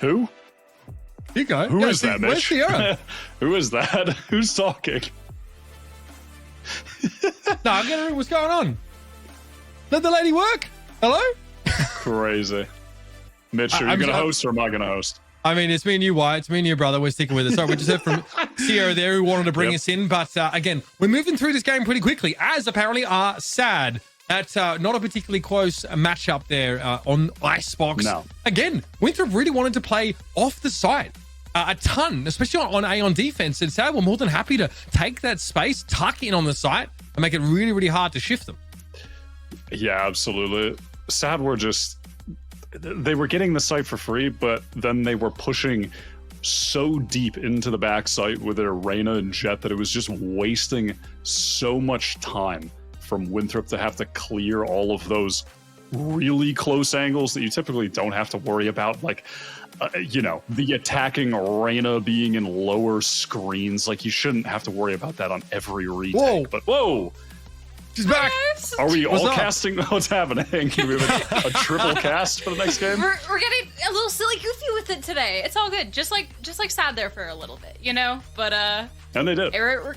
Who? You go. Who is that, Where's Mitch? Sierra? Who is that? Who's talking? No, I'm getting what's going on. Let the lady work. Hello? Crazy. Mitch, are you going to host or am I going to host? I mean, it's me and you, Wyatt. It's me and you, brother. We're sticking with it. Sorry, we just heard from Sierra there who wanted to bring us in. But again, we're moving through this game pretty quickly, as apparently are sad. That's not a particularly close matchup there on Icebox. No. Again, Winthrop really wanted to play off the side a ton, especially on A on defense. And sad, we're more than happy to take that space, tuck in on the site, and make it really, really hard to shift them. Yeah, absolutely. Sad were just... They were getting the site for free, but then they were pushing so deep into the back site with their Reyna and Jet that it was just wasting so much time from Winthrop to have to clear all of those really close angles that you typically don't have to worry about. Like, you know, the attacking Reyna being in lower screens. Like, you shouldn't have to worry about that on every retake. Whoa. But whoa! She's back. Are we What's all up? casting? What's happening? We have a triple cast for the next game? We're getting a little silly goofy with it today. It's all good. Just like sad there for a little bit, you know? But And they did. we're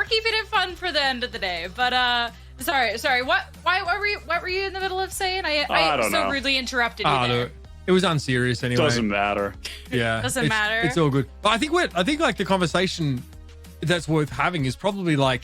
keeping it fun for the end of the day. But sorry. What were you in the middle of saying? I don't so know. rudely interrupted you there. No, it was unserious anyway. Doesn't matter. Yeah. Doesn't matter. It's all good. But I think like the conversation that's worth having is probably like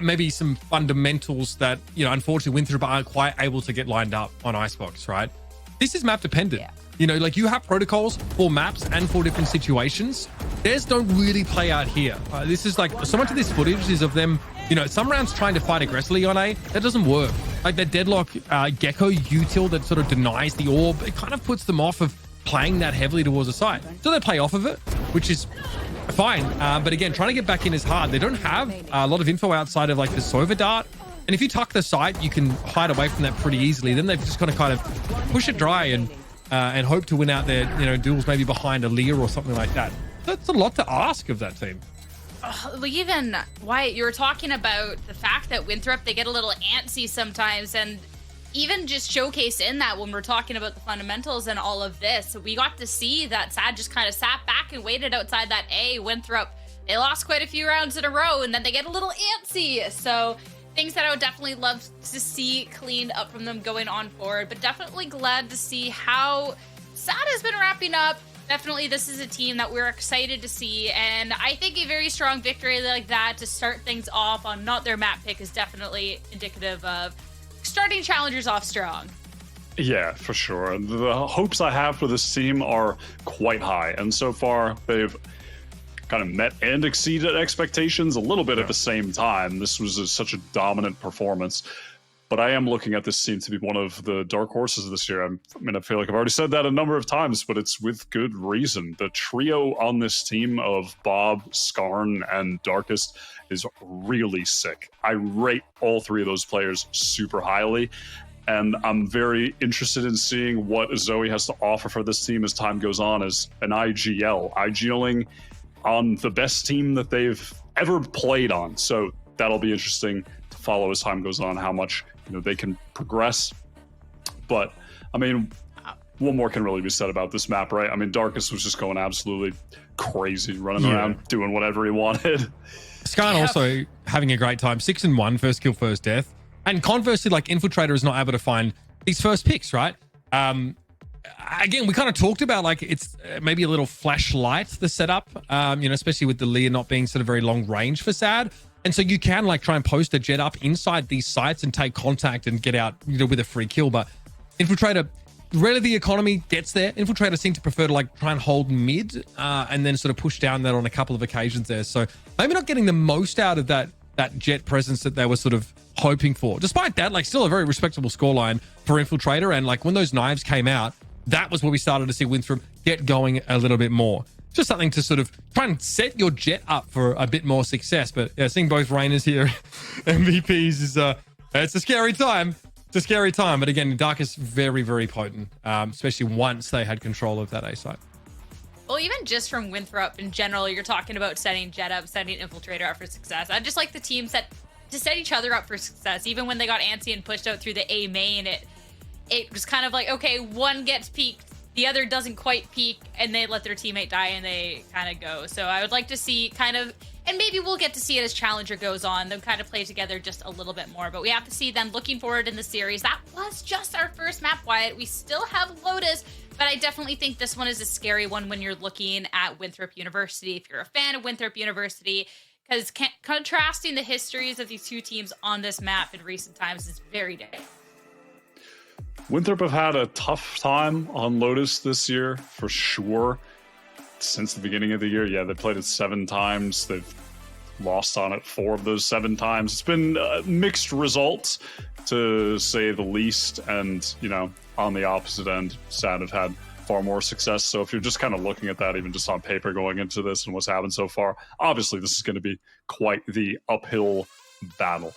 maybe some fundamentals that, you know, unfortunately Winthrop aren't quite able to get lined up on Icebox, right? This is map dependent. Yeah. You know, like you have protocols for maps and for different situations. Theirs don't really play out here. This is like, so much of this footage is of them, you know, some rounds trying to fight aggressively on A. That doesn't work. Like that deadlock Gecko util that sort of denies the orb, it kind of puts them off of playing that heavily towards the side. So they play off of it, which is fine. But again, trying to get back in is hard. They don't have a lot of info outside of like the Sova dart. And if you tuck the site, you can hide away from that pretty easily. Then they've just got to kind of push it dry and hope to win out their, you know, duels maybe behind a Lear or something like that. That's a lot to ask of that team. Even Wyatt, you were talking about the fact that Winthrop, they get a little antsy sometimes, and even just showcase in that when we're talking about the fundamentals and all of this, we got to see that Sad just kind of sat back and waited outside that A. Winthrop, they lost quite a few rounds in a row, and then they get a little antsy. So things that I would definitely love to see cleaned up from them going on forward, but definitely glad to see how Sad has been wrapping up. Definitely this is a team that we're excited to see, and I think a very strong victory like that to start things off on not their map pick is definitely indicative of starting Challengers off strong. Yeah, for sure. The hopes I have for this team are quite high, and so far they've kind of met and exceeded expectations a little bit at the same time. This was such a dominant performance. But I am looking at this team to be one of the dark horses this year. I mean, I feel like I've already said that a number of times, but it's with good reason. The trio on this team of Bob, Skarn, and Darkest is really sick. I rate all three of those players super highly, and I'm very interested in seeing what Zoe has to offer for this team as time goes on as an IGLing on the best team that they've ever played on. So that'll be interesting to follow as time goes on, how much they can progress. But I mean, what more can really be said about this map, right? I mean, Darkest was just going absolutely crazy, running around doing whatever he wanted. Skarn also having a great time. 6-1, first kill, first death. And conversely, like Infiltrator is not able to find these first picks, right? Again, we kind of talked about like it's maybe a little flashlight, the setup, especially with the Lear not being sort of very long range for Sad. And so you can like try and post a jet up inside these sites and take contact and get out with a free kill. But Infiltrator, rarely the economy gets there. Infiltrator seem to prefer to like try and hold mid and then sort of push down that on a couple of occasions there. So maybe not getting the most out of that jet presence that they were sort of hoping for. Despite that, like still a very respectable scoreline for Infiltrator. And like when those knives came out, that was where we started to see Winthrop get going a little bit more. Just something to sort of try and set your jet up for a bit more success. But yeah, seeing both Reynas here, MVPs is it's a scary time. It's a scary time. But again, Darkest very, very potent, especially once they had control of that A site. Well, even just from Winthrop in general, you're talking about setting jet up, setting Infiltrator up for success. I just like the team set each other up for success. Even when they got antsy and pushed out through the A main, it was kind of like, okay, one gets peaked the other doesn't quite peak and they let their teammate die and they kind of go. So I would like to see kind of, and maybe we'll get to see it as Challenger goes on, them kind of play together just a little bit more. But we have to see them looking forward in the series. That was just our first map, Wyatt. We still have Lotus, but I definitely think this one is a scary one when you're looking at Winthrop University. If you're a fan of Winthrop University, because contrasting the histories of these two teams on this map in recent times is very different. Winthrop have had a tough time on Lotus this year, for sure. Since the beginning of the year, yeah, they played it 7 times. They've lost on it 4 of those 7 times. It's been mixed results, to say the least. And, you know, on the opposite end, SAD have had far more success. So if you're just kind of looking at that, even just on paper going into this and what's happened so far, obviously this is going to be quite the uphill battle.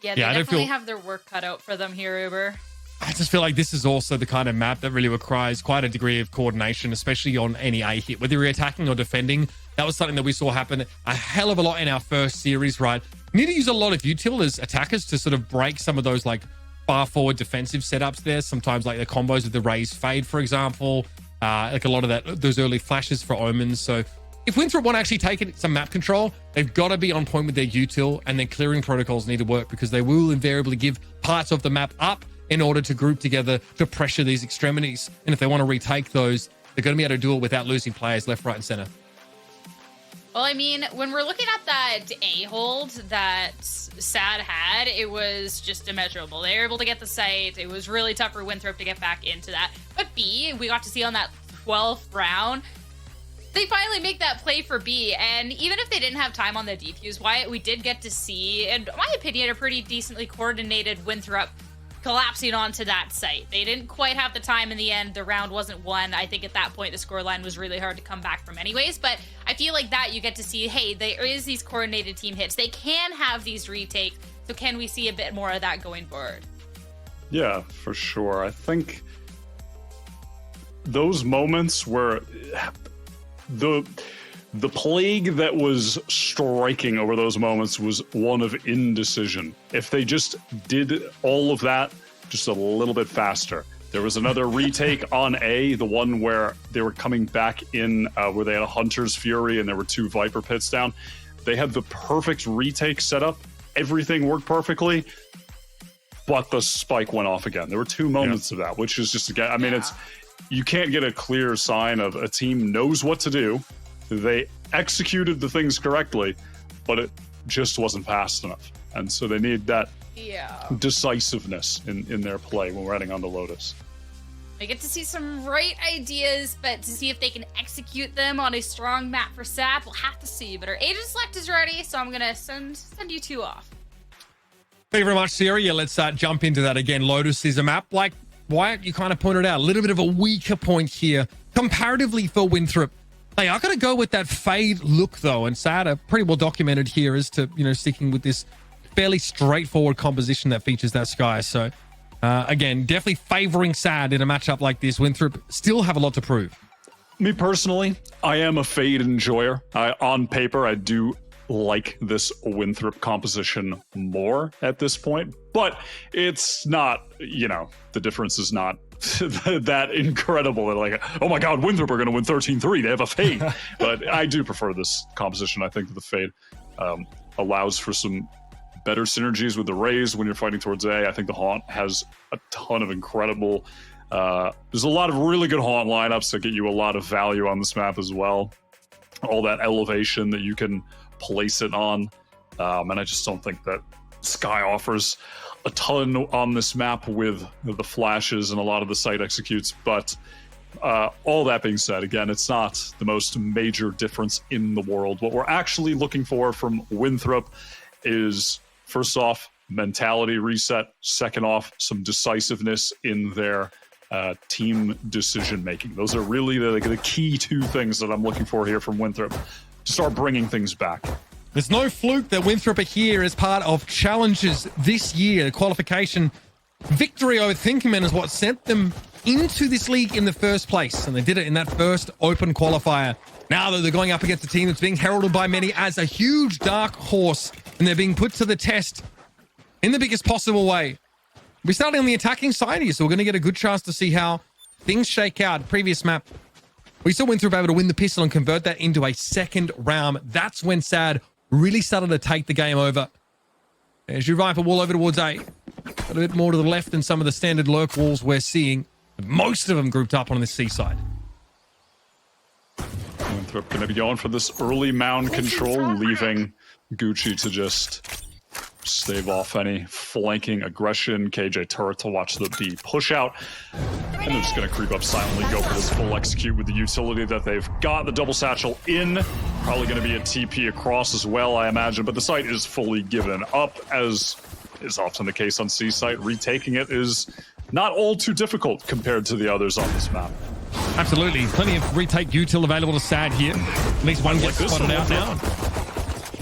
Yeah, they definitely have their work cut out for them here, Uber. I just feel like this is also the kind of map that really requires quite a degree of coordination, especially on any A hit. Whether you're attacking or defending, that was something that we saw happen a hell of a lot in our first series, right? You need to use a lot of util as attackers to sort of break some of those like far forward defensive setups there. Sometimes like the combos of the Raze Fade, for example, like a lot of those early flashes for Omens. So if Winthrop want to actually take some map control, they've got to be on point with their util, and then clearing protocols need to work because they will invariably give parts of the map up in order to group together to pressure these extremities. And if they want to retake those, they're going to be able to do it without losing players left, right, and center. Well, I mean, when we're looking at that A-hold that SAD had, it was just immeasurable. They were able to get the site. It was really tough for Winthrop to get back into that. But B, we got to see on that 12th round, they finally make that play for B, and even if they didn't have time on the defuse, Wyatt, we did get to see, in my opinion, a pretty decently coordinated Winthrop collapsing onto that site. They didn't quite have the time in the end. The round wasn't won. I think at that point, the scoreline was really hard to come back from anyways, but I feel like that you get to see, hey, there is these coordinated team hits. They can have these retakes, so can we see a bit more of that going forward? Yeah, for sure. I those moments where the plague that was striking over those moments was one of indecision. If they just did all of that just a little bit faster. There was another retake on A, the one where they were coming back in, where they had a Hunter's Fury and there were 2 Viper pits down. They had the perfect retake set up. Everything worked perfectly, but the spike went off again. There were 2 moments of that, which is just, again, I mean, you can't get a clear sign of a team knows what to do. They executed the things correctly, but it just wasn't fast enough. And so they need that decisiveness in their play when we're heading on to Lotus. I get to see some right ideas, but to see if they can execute them on a strong map for SAP, we'll have to see. But our agent select is ready, so I'm going to send you 2 off. Thank you very much, Sarah. Yeah, let's jump into that again. Lotus is a map, like Wyatt, you kind of pointed out, a little bit of a weaker point here comparatively for Winthrop. They are going to go with that fade look, though, and SAD are pretty well documented here as to, sticking with this fairly straightforward composition that features that sky. So, again, definitely favoring SAD in a matchup like this. Winthrop still have a lot to prove. Me personally, I am a fade enjoyer. On paper, I do like this Winthrop composition more at this point, but it's not, the difference is not that incredible. They're like, oh my god, Winthrop are going to win 13-3. They have a fade. But I do prefer this composition. I think that the fade allows for some better synergies with the Raze when you're fighting towards A. I think the Haunt has a ton of incredible... there's a lot of really good Haunt lineups that get you a lot of value on this map as well. All that elevation that you can place it on. And I just don't think that Sky offers a ton on this map with the flashes and a lot of the site executes. But all that being said, again, it's not the most major difference in the world. What we're actually looking for from Winthrop is, first off, mentality reset. Second off, some decisiveness in their team decision making. Those are really the key 2 things that I'm looking for here from Winthrop to start bringing things back. There's no fluke that Winthrop are here as part of Challengers this year. The qualification victory over Thinkerman is what sent them into this league in the first place, and they did it in that first open qualifier. Now that they're going up against a team that's being heralded by many as a huge dark horse, and they're being put to the test in the biggest possible way. We're starting on the attacking side here, so we're going to get a good chance to see how things shake out. Previous map, we saw Winthrop able to win the pistol and convert that into a second round. That's when SAD really started to take the game over. As you rifle wall over towards A. A little bit more to the left than some of the standard lurk walls we're seeing. Most of them grouped up on the C side. Winthrop going to be going for this early mound control, leaving Gucci to just stave off any flanking aggression. KJ turret to watch the B push out. And they're just going to creep up silently, go for this full execute with the utility that they've got. The double satchel in. Probably going to be a TP across as well, I imagine. But the site is fully given up, as is often the case on C site. Retaking it is not all too difficult compared to the others on this map. Absolutely. Plenty of retake util available to SAD here. At least one gets spotted out now.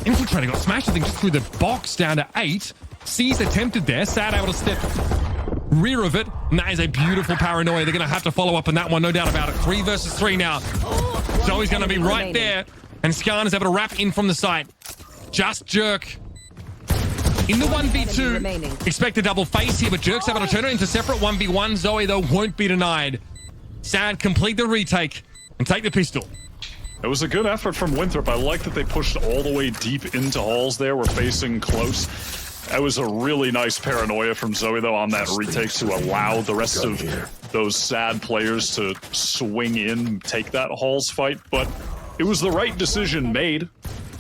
Infiltrator got smashed, I think, just through the box down to 8. C's attempted there. SAD able to step rear of it. And that is a beautiful paranoia. They're going to have to follow up on that one, no doubt about it. 3 versus 3 now. Zoe's going to be right there. And Skarn is able to wrap in from the site. Just Jerk. In the 1v2, expect a double face here, but Jerk's able to turn it into separate 1v1. Zoe, though, won't be denied. SAD complete the retake and take the pistol. It was a good effort from Winthrop. I like that they pushed all the way deep into halls there. We're facing close. That was a really nice paranoia from Zoe, though, on that retake to allow the rest of those SAD players to swing in, take that halls fight. But it was the right decision made.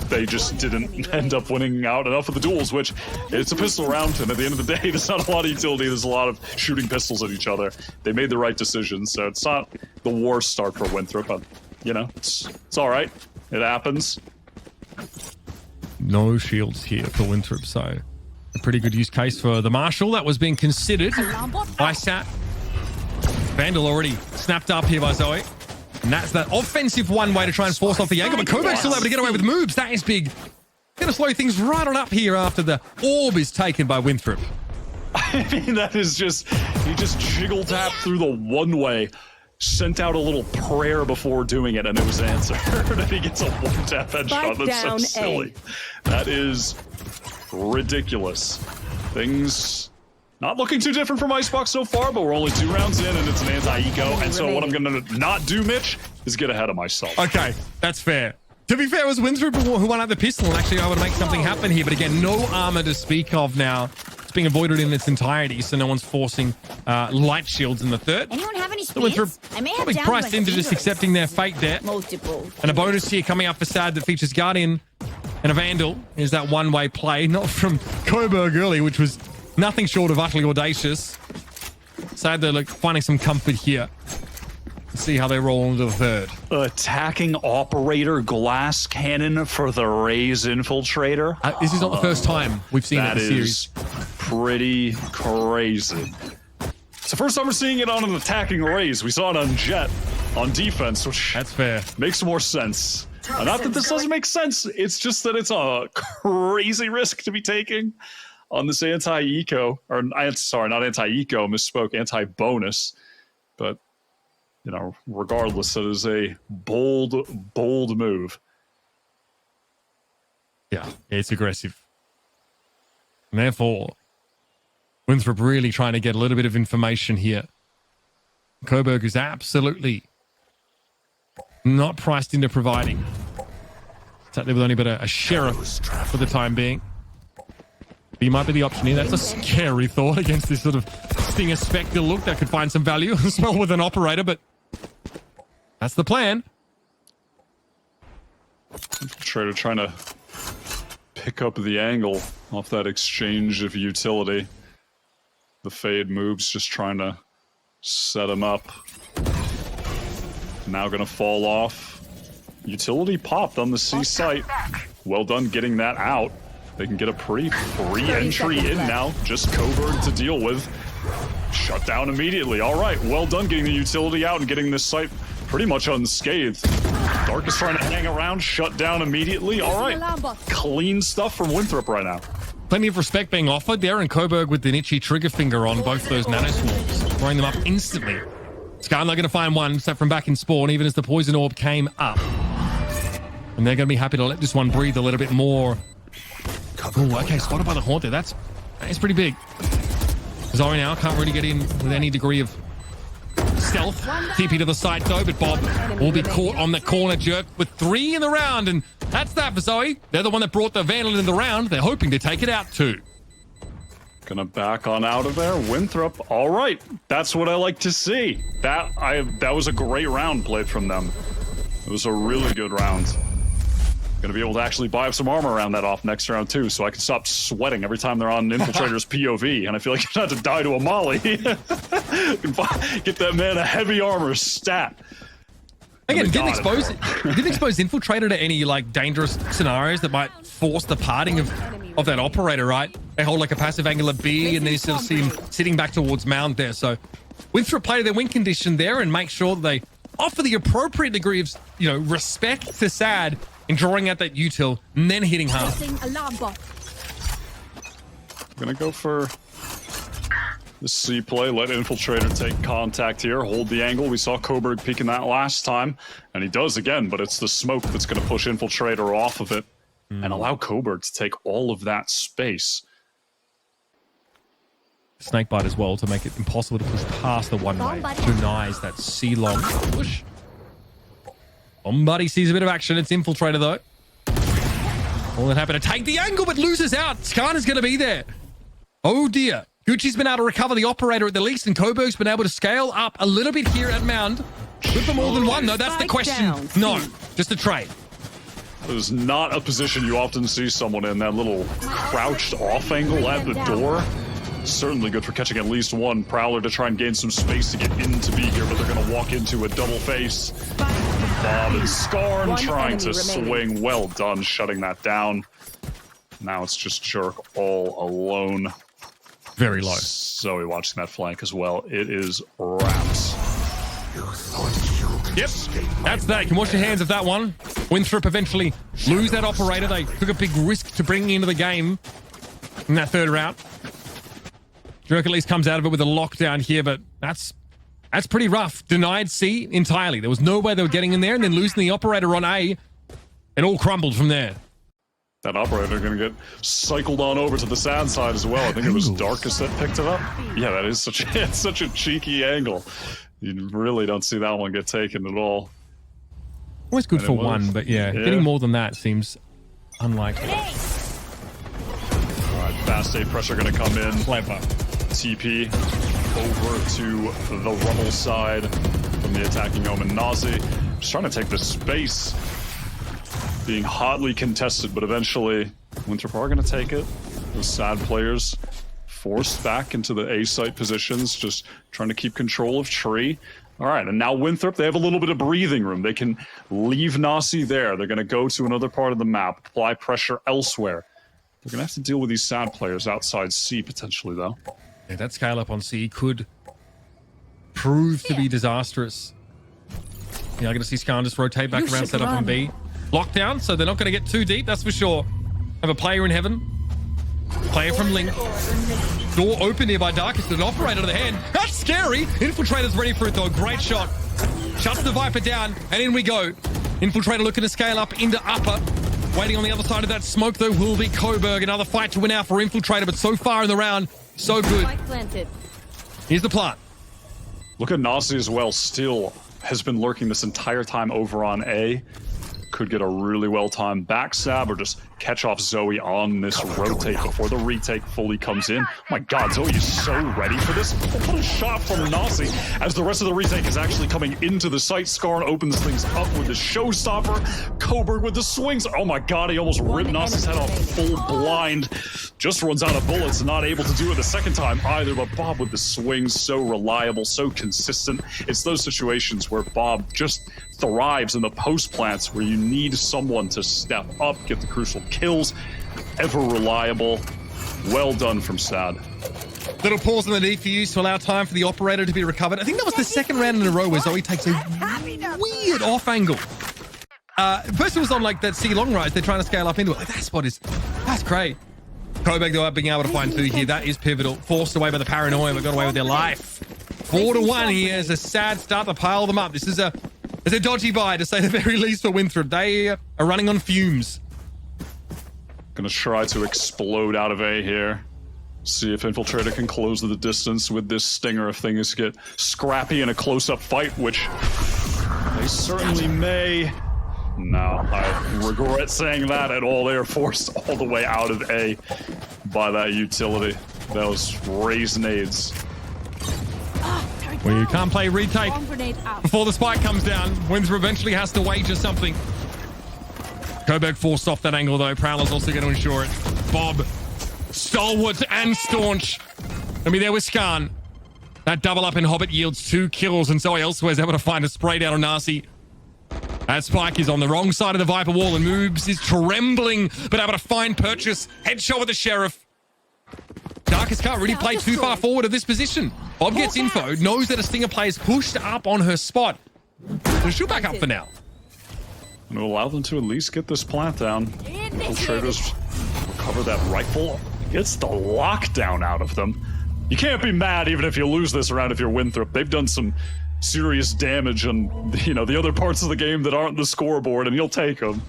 They just didn't end up winning out enough of the duels, which it's a pistol round, and at the end of the day, there's not a lot of utility. There's a lot of shooting pistols at each other. They made the right decision, so it's not the worst start for Winthrop, but, you know, it's all right. It happens. No shields here for Winthrop, so a pretty good use case for the Marshal that was being considered by SAT. Vandal already snapped up here by Zoe. And that's that offensive one way to try and force off the Jaeger, but Koberg's still able to get away with moves. That is big. Gonna slow things right on up here after the orb is taken by Winthrop. I mean, that is just, he just jiggle tapped through the one way, sent out a little prayer before doing it, and it was answered. And he gets a one tap headshot. That's so silly. That is ridiculous. Things not looking too different from Icebox so far, but we're only 2 rounds in, and it's an anti-eco. And so what I'm going to not do, Mitch, is get ahead of myself. Okay, that's fair. To be fair, it was Winthrop who won out the pistol and actually able to make something happen here. But again, no armor to speak of now. It's being avoided in its entirety, so no one's forcing light shields in the third. Anyone have any So Winthrop probably priced into just accepting their fate there. Multiple. And a bonus here coming up for SAD that features Guardian and a Vandal is that one-way play, not from Koberg early, which was nothing short of utterly audacious. SAD they're like finding some comfort here. Let's see how they roll into the third. Attacking operator glass cannon for the Raze infiltrator. This is not the first time we've seen it in the series. That is pretty crazy. It's the first time we're seeing it on an attacking Raze. We saw it on Jet on defense, which That's fair. makes more sense. Not that this doesn't make sense. It's just that it's a crazy risk to be taking on this anti-eco, or sorry, not anti-eco, misspoke, anti-bonus. But, you know, regardless, it is a bold move. Yeah, it's aggressive. And therefore, Winthrop really trying to get a little bit of information here. Koberg is absolutely not priced into providing. Sadly, with only but a sheriff for the time being. He might be the option here. That's a scary thought against this sort of Stinger Spectre look that could find some value as well with an operator, but that's the plan. Infiltrator trying to pick up the angle off that exchange of utility. The fade moves, just trying to set him up. Now gonna fall off. Utility popped on the C site. Well done getting that out. They can get a pretty free entry in now. Just Koberg to deal with. Shut down immediately. All right, well done getting the utility out and getting this site pretty much unscathed. Dark is trying to hang around, shut down immediately. All right, clean stuff from Winthrop right now. Plenty of respect being offered there, and Koberg with the itchy trigger finger on both those nanoswarms, throwing them up instantly. Skarn going to find one set from back in spawn, even as the poison orb came up. And they're going to be happy to let this one breathe a little bit more. Oh, okay, spotted by the Haunt there. That is pretty big. Zoe now can't really get in with any degree of stealth. TP to the side though, but Bob will be caught on the corner jerk with 3 in the round. And that's that for Zoe. They're the one that brought the Vandal in the round. They're hoping to take it out too. Gonna back on out of there. Winthrop, all right. That's what I like to see. That was a great round played from them. It was a really good round. Gonna be able to actually buy up some armor around that off next round too, so I can stop sweating every time they're on Infiltrator's POV, and I feel like you're not to die to a molly. Get that man a heavy armor stat. Again, didn't expose Infiltrator to any like dangerous scenarios that might force the parting of that operator, right? They hold like a passive angle at B, and then you sort of see him sitting back towards Mound there. So Winthrop play their win condition there and make sure that they offer the appropriate degree of, you know, respect to Sad in drawing out that util and then hitting hard. Gonna go for the C play, let Infiltrator take contact here, hold the angle. We saw Coburg peeking that last time, and he does again, but it's the smoke that's gonna push Infiltrator off of it and allow Coburg to take all of that space. Snakebite as well to make it impossible to push past the one-way. Denies that C-long push. Somebody sees a bit of action. It's Infiltrator though. All that happened to take the angle, but loses out. Skarner's going to be there. Oh dear. Gucci's been able to recover the operator at the least, and Coburg's been able to scale up a little bit here at Mound. Good for more than one, though. That's the question. No, just a trade. There's not a position you often see someone in, that little crouched off angle at the door. Certainly good for catching at least one Prowler to try and gain some space to get into B here, but they're going to walk into a double face. Bob and Skarn trying to swing. Well done, shutting that down. Now it's just Jerk all alone. Very low. Zoe watching that flank as well. It is wraps. Yep, that's that. You can wash your hands of that one. Winthrop eventually lose that operator. They took a big risk to bring into the game in that third round. Jerk at least comes out of it with a lockdown here, but that's pretty rough. Denied C entirely. There was no way they were getting in there, and then losing the operator on A. It all crumbled from there. That operator going to get cycled on over to the Sad side as well. I think it was Darkus that picked it up. Yeah, that is such a cheeky angle. You really don't see that one get taken at all. Always good for one, but yeah, getting more than that seems unlikely. All right, fast A pressure going to come in. Clever. TP over to the Rubble side from the attacking Omen. Nazi just trying to take the space. Being hotly contested, but eventually Winthrop are going to take it. The Sad players forced back into the A site positions, just trying to keep control of Tree. All right, and now Winthrop, they have a little bit of breathing room. They can leave Nasi there. They're going to go to another part of the map, apply pressure elsewhere. They're going to have to deal with these Sad players outside C potentially, though. Yeah, that scale up on C could prove to be disastrous. Yeah, I'm going to see Skarn just rotate back around, set up on B. Lockdown, so they're not going to get too deep, that's for sure. Have a player in heaven. Player from Link. Door open here by Darkus, an operator to the hand. That's scary. Infiltrator's ready for it though. Great shot. Shuts the Viper down, and in we go. Infiltrator looking to scale up into upper. Waiting on the other side of that smoke though will be Coburg. Another fight to win out for Infiltrator, but so far in the round, so good. Here's the plant. Look at Nasi as well, still has been lurking this entire time over on A. Could get a really well-timed backstab or just catch off Zoe on this rotate before the retake fully comes in. Oh my god, Zoe is so ready for this. What a shot from Nasi as the rest of the retake is actually coming into the site. Skarn opens things up with the showstopper. Coburg with the swings. Oh my god, he almost ripped Nasi's head off full blind. Just runs out of bullets, not able to do it the second time either, but Bob with the swings, so reliable, so consistent. It's those situations where Bob just thrives in the post plants where you need someone to step up, get the crucial kills. Ever reliable. Well done from Sad. Little pause in the defuse to allow time for the operator to be recovered. I think that was the second round in a row where Zoe takes a weird off angle. First it was on like that C long rise. They're trying to scale up into it. Like, that spot is, that's great. Coburg though being able to find two here. That is pivotal. Forced away by the paranoia, but got away with their life. 4-1 here as a Sad start to pile them up. This is a dodgy buy, to say the very least, for Winthrop. They are running on fumes. Gonna try to explode out of A here. See if Infiltrator can close the distance with this Stinger if things get scrappy in a close-up fight, which they certainly may. No, I regret saying that at all. They are forced all the way out of A by that utility. Those raised nades. Well, you can't play retake before the spike comes down. Winthrop eventually has to wager something. Coburg forced off that angle, though. Prowler's also going to ensure it. Bob, stalwart and staunch. I mean, there was Skarn. That double up in Hobbit yields 2 kills, and Zoe elsewhere is able to find a spray down on Nasi. That Spike is on the wrong side of the Viper wall and moves is trembling, but able to find purchase. Headshot with the Sheriff. Darkus can't really play too far forward of this position. Bob gets info, knows that a Stinger player is pushed up on her spot. So she'll back up for now. And it'll allow them to at least get this plant down. Infiltrators recover that rifle. Gets the lockdown out of them. You can't be mad even if you lose this round if you're Winthrop. They've done some serious damage on, you know, the other parts of the game that aren't the scoreboard, and you'll take them.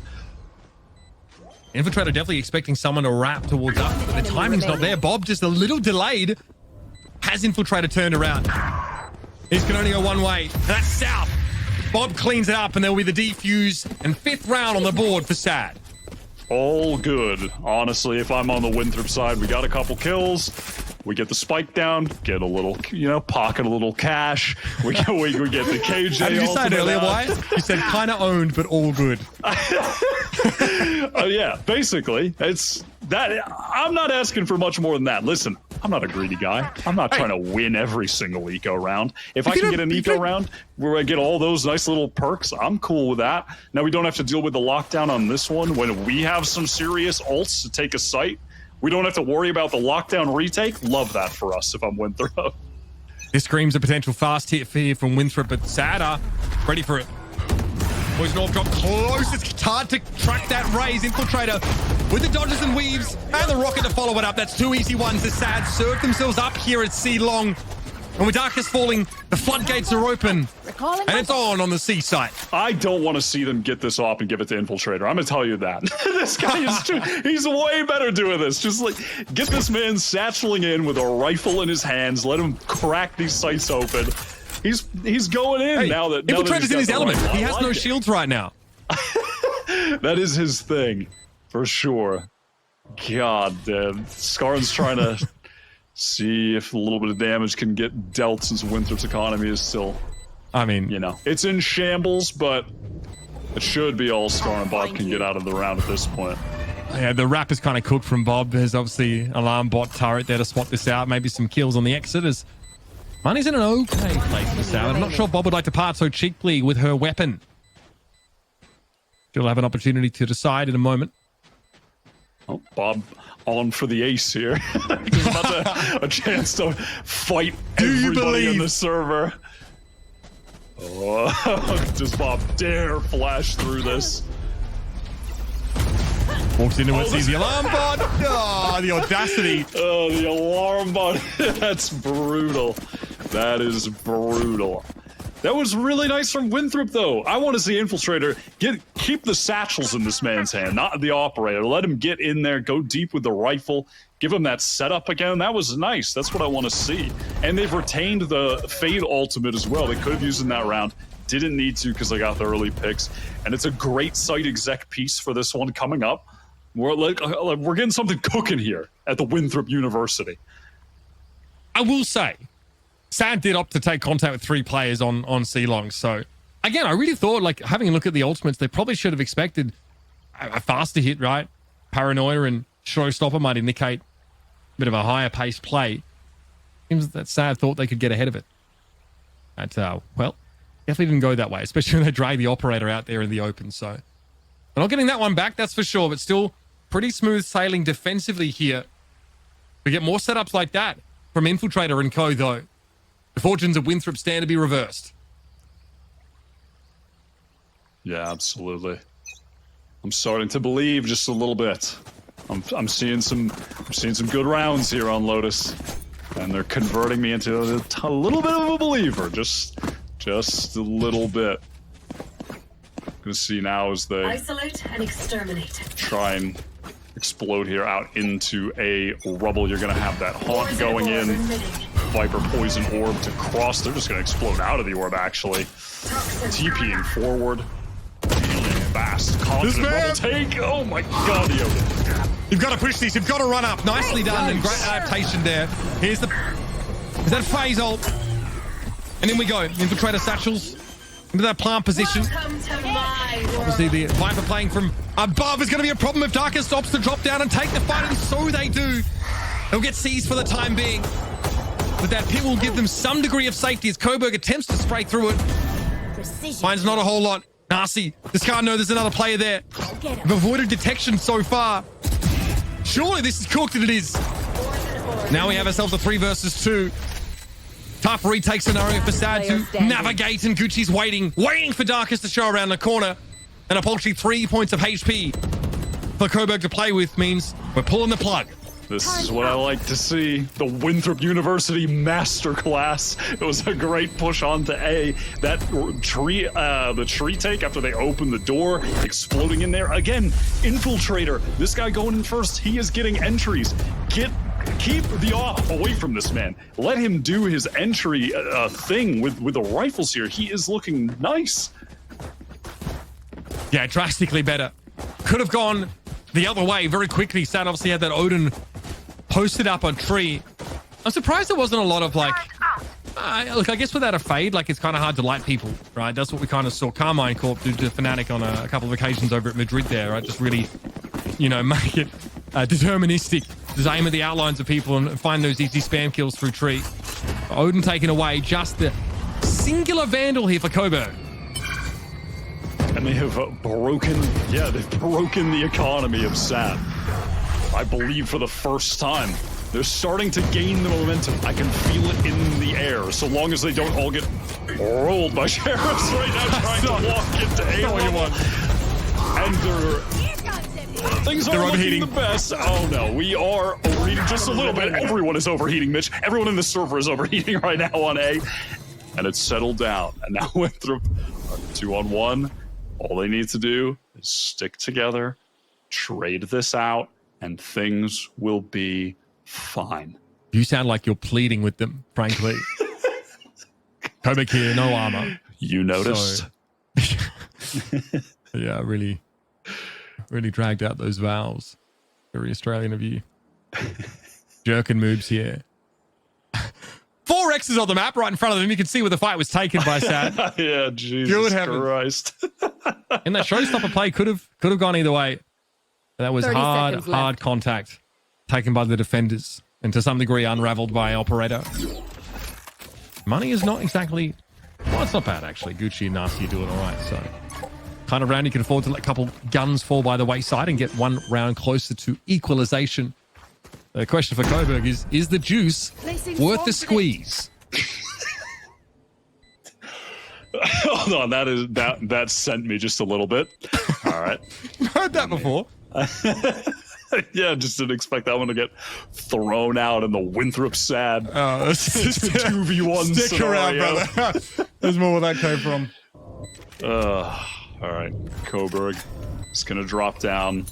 Infiltrator definitely expecting someone to wrap towards us, but the timing's not there. Bob just a little delayed. Has Infiltrator turned around? This can only go one way, and that's south. Bob cleans it up, and there'll be the defuse and 5th round on the board for Sad. All good. Honestly, if I'm on the Winthrop side, we got a couple kills. We get the spike down, get a little, you know, pocket a little cash. We get the KJ. How did you say it earlier, out. Wyatt? You said kind of owned, but all good. Yeah, basically, it's that. I'm not asking for much more than that. Listen, I'm not a greedy guy. I'm not trying to win every single eco round. If I can get an eco round where I get all those nice little perks, I'm cool with that. Now we don't have to deal with the lockdown on this one when we have some serious ults to take a site. We don't have to worry about the lockdown retake. Love that for us if I'm Winthrop. This screams a potential fast hit here from Winthrop, but Sada ready for it. Poison Orb drop close. It's hard to track that raise. Infiltrator with the dodges and weaves and the rocket to follow it up. That's 2 easy ones. The Sad serve themselves up here at C Long. And with Darkus falling, the floodgates are open. And it's on the C site. I don't want to see them get this off and give it to Infiltrator. I'm going to tell you that. This guy he's way better doing this. Just like, get this man satcheling in with a rifle in his hands. Let him crack these sites open. He's going in now that Infiltrator's in his element. Rifle. He has no shields right now. That is his thing, for sure. God, Skarn's trying to see if a little bit of damage can get dealt since Winthrop's economy is still, I mean, you know, it's in shambles, but it should be all Skarn and Bob can get out of the round at this point. Yeah, the wrap is kind of cooked from Bob. There's obviously alarm bot turret there to spot this out. Maybe some kills on the exit as Money's in an okay place for Sal. I'm not sure Bob would like to part so cheaply with her weapon. She'll have an opportunity to decide in a moment. Oh, Bob on for the ace here. He's about a chance to fight everybody in the server. Oh, does Bob dare flash through this? Walks into it, sees the alarm bot. Oh, the audacity. Oh, the alarm bot. That's brutal. That is brutal. That was really nice from Winthrop, though. I want to see Infiltrator keep the satchels in this man's hand, not the operator. Let him get in there, go deep with the rifle, give him that setup again. That was nice. That's what I want to see. And they've retained the Fade ultimate as well. They could have used in that round. Didn't need to because they got the early picks. And it's a great site exec piece for this one coming up. We're getting something cooking here at the Winthrop University. I will say, Sad did opt to take contact with 3 players on C-Long. So, again, I really thought, like, having a look at the ultimates, they probably should have expected a faster hit, right? Paranoia and Showstopper might indicate a bit of a higher pace play. Seems that Sad thought they could get ahead of it. But, well, definitely didn't go that way, especially when they drag the operator out there in the open. So, they're not getting that one back, that's for sure, but still pretty smooth sailing defensively here. We get more setups like that from Infiltrator and co, though. The fortunes of Winthrop stand to be reversed. Yeah, absolutely. I'm starting to believe just a little bit. I'm seeing some good rounds here on Lotus, and they're converting me into a little bit of a believer. Just a little bit. Gonna see now as they isolate and exterminate. Try and explode here out into a rubble. You're going to have that haunt going in. Viper poison orb to cross. They're just going to explode out of the orb, actually. TPing forward. Fast, confident rubble take. Oh my god, the Odin. You've got to push these. You've got to run up. Nicely done and great adaptation there. Here's the... Is that phase ult? And in we go. Infiltrator satchels into that plant position. Obviously, the Viper playing from above is going to be a problem if Darkus stops to drop down and take the fight, and so they do. They'll get seized for the time being. But that pit will give them some degree of safety as Coburg attempts to spray through it. Finds not a whole lot. Narcy, this can't know there's another player there. We've avoided detection so far. Surely this is cooked, and it is. Now we have ourselves a 3 versus 2. Tough retake scenario for Sad to navigate, and Gucci's waiting for Darkus to show around the corner. And a paltry 3 points of HP for Coburg to play with means we're pulling the plug. This is what I like to see. The Winthrop University masterclass. It was a great push onto A. That tree, the tree take after they opened the door, exploding in there. Again, Infiltrator. This guy going in first. He is getting entries. Keep the off away from this man. Let him do his entry thing with the rifles here. He is looking nice. Yeah, drastically better. Could have gone the other way very quickly. Sad obviously had that Odin posted up on tree. I'm surprised there wasn't a lot of like... look, I guess without a fade, like it's kind of hard to light people, right? That's what we kind of saw Carmine Corp do to Fnatic on a couple of occasions over at Madrid there, right? Just really, you know, make it deterministic. Just aim at the outlines of people and find those easy spam kills through tree. Odin taken away, just the singular vandal here for Coburg. And they have broken the economy of Sad. I believe for the first time. They're starting to gain the momentum. I can feel it in the air, so long as they don't all get rolled by sheriffs right now trying to walk into A. And things aren't looking the best. Oh no, we are overheating just a little bit. Everyone is overheating, Mitch. Everyone in the server is overheating right now on A. And it's settled down. And now Winthrop are 2-on-1. All they need to do is stick together, trade this out, and things will be fine. You sound like you're pleading with them, frankly. Coburg here, no armor. You noticed. So, yeah, really dragged out those vowels. Very Australian of you. Jerkin moves here. 4 X's on the map right in front of them. You can see where the fight was taken by Sad. Yeah, Jesus Christ. And that showstopper play could have gone either way. That was hard contact taken by the defenders and to some degree unraveled by Operator. Money is not exactly... Well, it's not bad, actually. Gucci and Nasty are doing all right, so... Kind of round you can afford to let a couple guns fall by the wayside and get one round closer to equalization. The question for Coburg is the juice worth the squeeze? Hold on, that sent me just a little bit. All right. Heard that before. Yeah, just didn't expect that one to get thrown out in the Winthrop Sad. Oh, it's just a 2v1 stick scenario. around, brother. There's more where that came from. All right, Coburg is gonna drop down,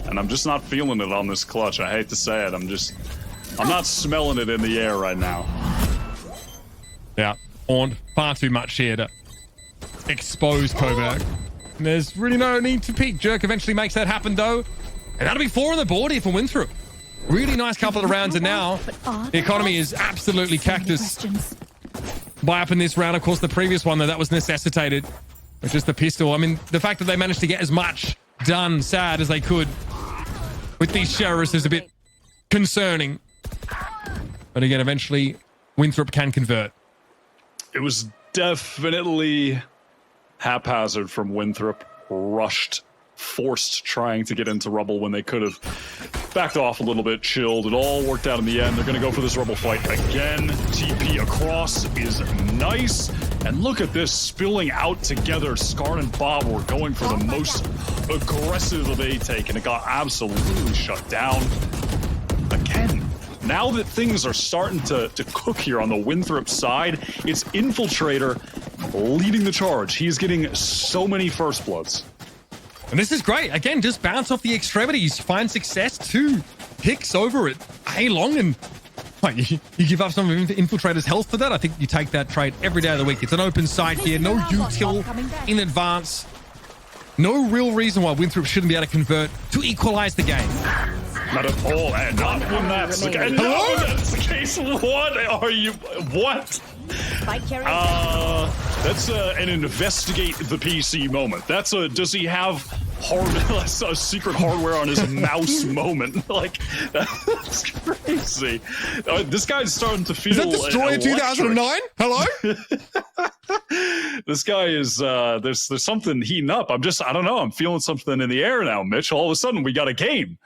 and I'm just not feeling it on this clutch. I hate to say it. I'm not smelling it in the air right now. Yeah, on far too much here to expose Coburg. And there's really no need to peek. Jerk eventually makes that happen though, and that'll be 4 on the board here for Winthrop. Really nice couple of rounds, and now the economy is absolutely cactus. Buy up in this round, of course, the previous one though, that was necessitated. It's just the pistol. I mean, the fact that they managed to get as much done, Sad, as they could with these sheriffs is a bit concerning. But again, eventually, Winthrop can convert. It was definitely haphazard from Winthrop. Rushed, forced, trying to get into rubble when they could have backed off a little bit, chilled. It all worked out in the end. They're going to go for this rubble fight again. TP across is nice. And look at this, spilling out together. Skarn and Bob were going for the most aggressive of A take, and it got absolutely shut down. Again, now that things are starting to cook here on the Winthrop side, it's Infiltrator leading the charge. He's getting so many first bloods. And this is great. Again, just bounce off the extremities. Find success. 2 picks over at A long. And wait, you give up some of Infiltrator's health for that? I think you take that trade every day of the week. It's an open site here. No util in advance. No real reason why Winthrop shouldn't be able to convert to equalize the game. Not at all, and not when that's the case. No, that's the case. What are you? What? That's an investigate the PC moment. That's a does he have a secret hardware on his mouse moment? Like that's crazy. This guy's starting to feel. Is that Destroyer 2009? Hello. This guy is. There's something heating up. I don't know. I'm feeling something in the air now, Mitch. All of a sudden, we got a game.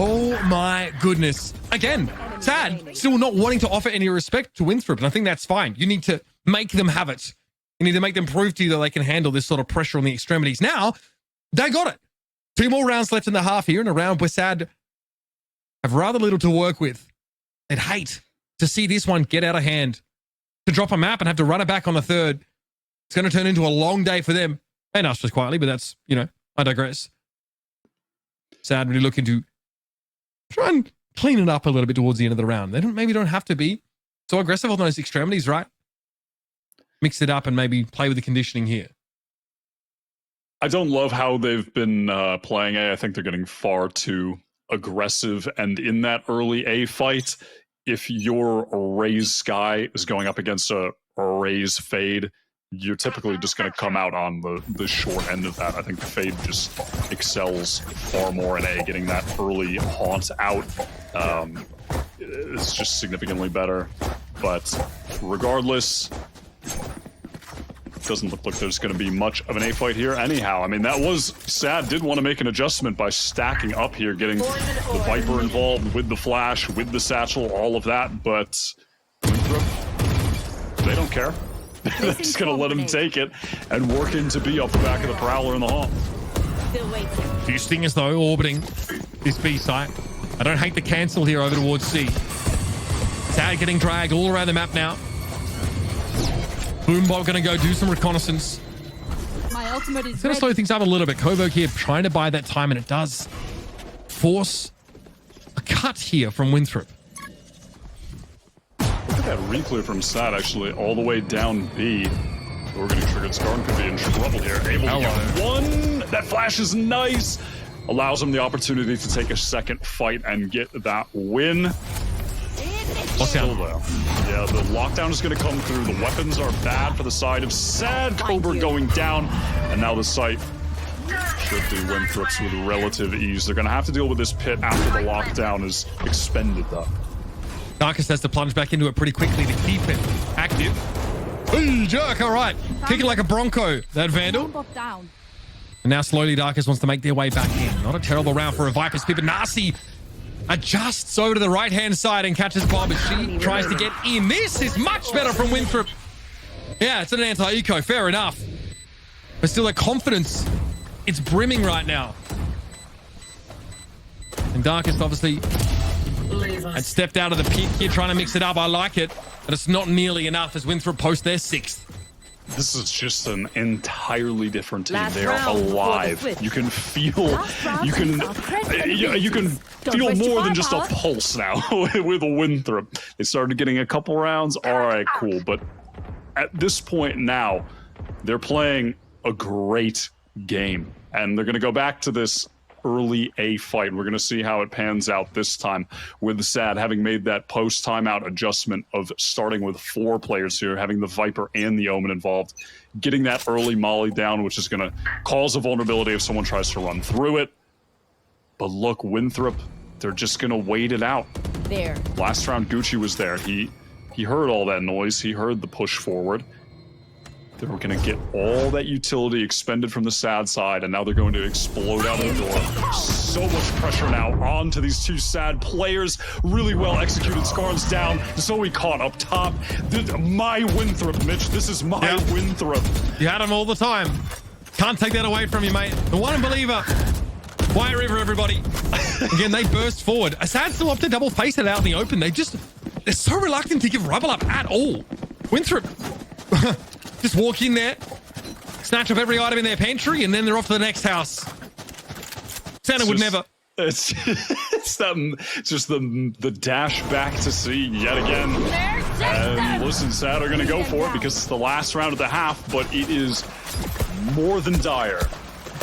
Oh my goodness. Again, sad. Still not wanting to offer any respect to Winthrop. And I think that's fine. You need to make them have it. You need to make them prove to you that they can handle this sort of pressure on the extremities. Now, they got it. 2 more rounds left in the half here, and a round where SAD have rather little to work with. They'd hate to see this one get out of hand, to drop a map and have to run it back on the third. It's going to turn into a long day for them and us just quietly, but that's, I digress. SAD really looking to try and clean it up a little bit towards the end of the round. They maybe don't have to be so aggressive on those extremities, right? Mix it up and maybe play with the conditioning here. I don't love how they've been playing A. I think they're getting far too aggressive. And in that early A fight, if your Raze Sky is going up against a Raze Fade, you're typically just going to come out on the short end of that. I think the Fade just excels far more in A, getting that early haunt out. It's just significantly better. But regardless, it doesn't look like there's going to be much of an A fight here anyhow. I mean, that was SAD did want to make an adjustment by stacking up here, getting the Viper involved with the Flash, with the Satchel, all of that. But Winthrop, they don't care. They're just going to let him take it and work into B off the back of the Prowler in the haunt. Few Stingers, though, orbiting this B site. I don't hate the cancel here over towards C. SAD getting dragged all around the map now. Boombob going to go do some reconnaissance. My ultimate is It's going to slow things up a little bit. Kovo here trying to buy that time, and it does force a cut here from Winthrop. Look at that reclear from SAD, actually, all the way down B. We're getting triggered. Skarn could be in trouble here. Able to get one. That flash is nice. Allows him the opportunity to take a second fight and get that win. Lockdown. Yeah, the lockdown is going to come through. The weapons are bad for the side of SAD. Cobra going down. And now the site should be Winthrop's with relative ease. They're going to have to deal with this pit after the lockdown is expended, though. Darkus has to plunge back into it pretty quickly to keep it active. Hey, jerk, all right. Kicking like a Bronco, that Vandal. And now slowly Darkus wants to make their way back in. Not a terrible round for a Viper's Pip. Nasi adjusts over to the right-hand side and catches Bob as she tries to get in. This is much better from Winthrop. Yeah, it's an anti-eco, fair enough. But still, their confidence, it's brimming right now. And Darkus obviously had stepped out of the pit here, trying to mix it up. I like it, but it's not nearly enough as Winthrop post their 6th. This is just an entirely different team. They are alive. You can feel, you can feel more than just a pulse now with Winthrop. They started getting a couple rounds. All right, cool. But at this point now, they're playing a great game, and they're going to go back to this early A fight. We're going to see how it pans out this time with SAD having made that post timeout adjustment of starting with 4 players here, having the Viper and the Omen involved, getting that early molly down, which is going to cause a vulnerability if someone tries to run through it. But look, Winthrop, they're just going to wait it out. There. Last round, Gucci was there. He heard all that noise. He heard the push forward. They were going to get all that utility expended from the SAD side, and now they're going to explode out of the door. So much pressure now onto these 2 SAD players. Really well executed. Scar's down. Zoe caught up top. My Winthrop, Mitch. This is my Winthrop. You had him all the time. Can't take that away from you, mate. The one and believer. White River, everybody. Again, they burst forward. SAD still up to double face it out in the open. They're so reluctant to give rubble up at all. Winthrop just walk in there, snatch up every item in their pantry, and then they're off to the next house. Santa would never. It's just the dash back to C yet again. And listen, Sad are going to go for it because it's the last round of the half, but it is more than dire.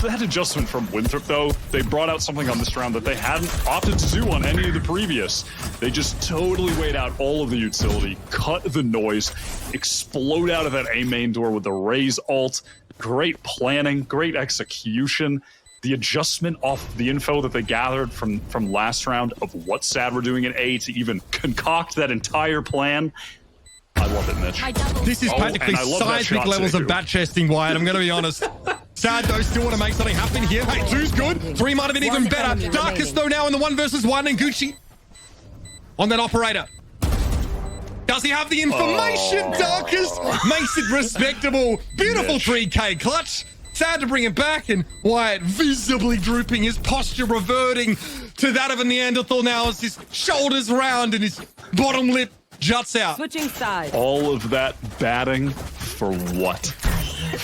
That adjustment from Winthrop, though, they brought out something on this round that they hadn't opted to do on any of the previous. They just totally weighed out all of the utility, cut the noise, explode out of that A main door with the Raze ult. Great planning, great execution. The adjustment off the info that they gathered from last round of what SAD were doing in A to even concoct that entire plan. I love it, Mitch. This is practically seismic levels of bat chesting, Wyatt. I'm going to be honest. SAD, though, still want to make something happen here. Hey, 2's good. 3 might have been even better. Darkest, though, now in the 1 versus 1, and Gucci on that operator. Does he have the information? Darkest makes it respectable. Beautiful 3K clutch. SAD to bring it back, and Wyatt visibly drooping, his posture reverting to that of a Neanderthal now as his shoulders round and his bottom lip juts out. Switching sides. All of that batting for what?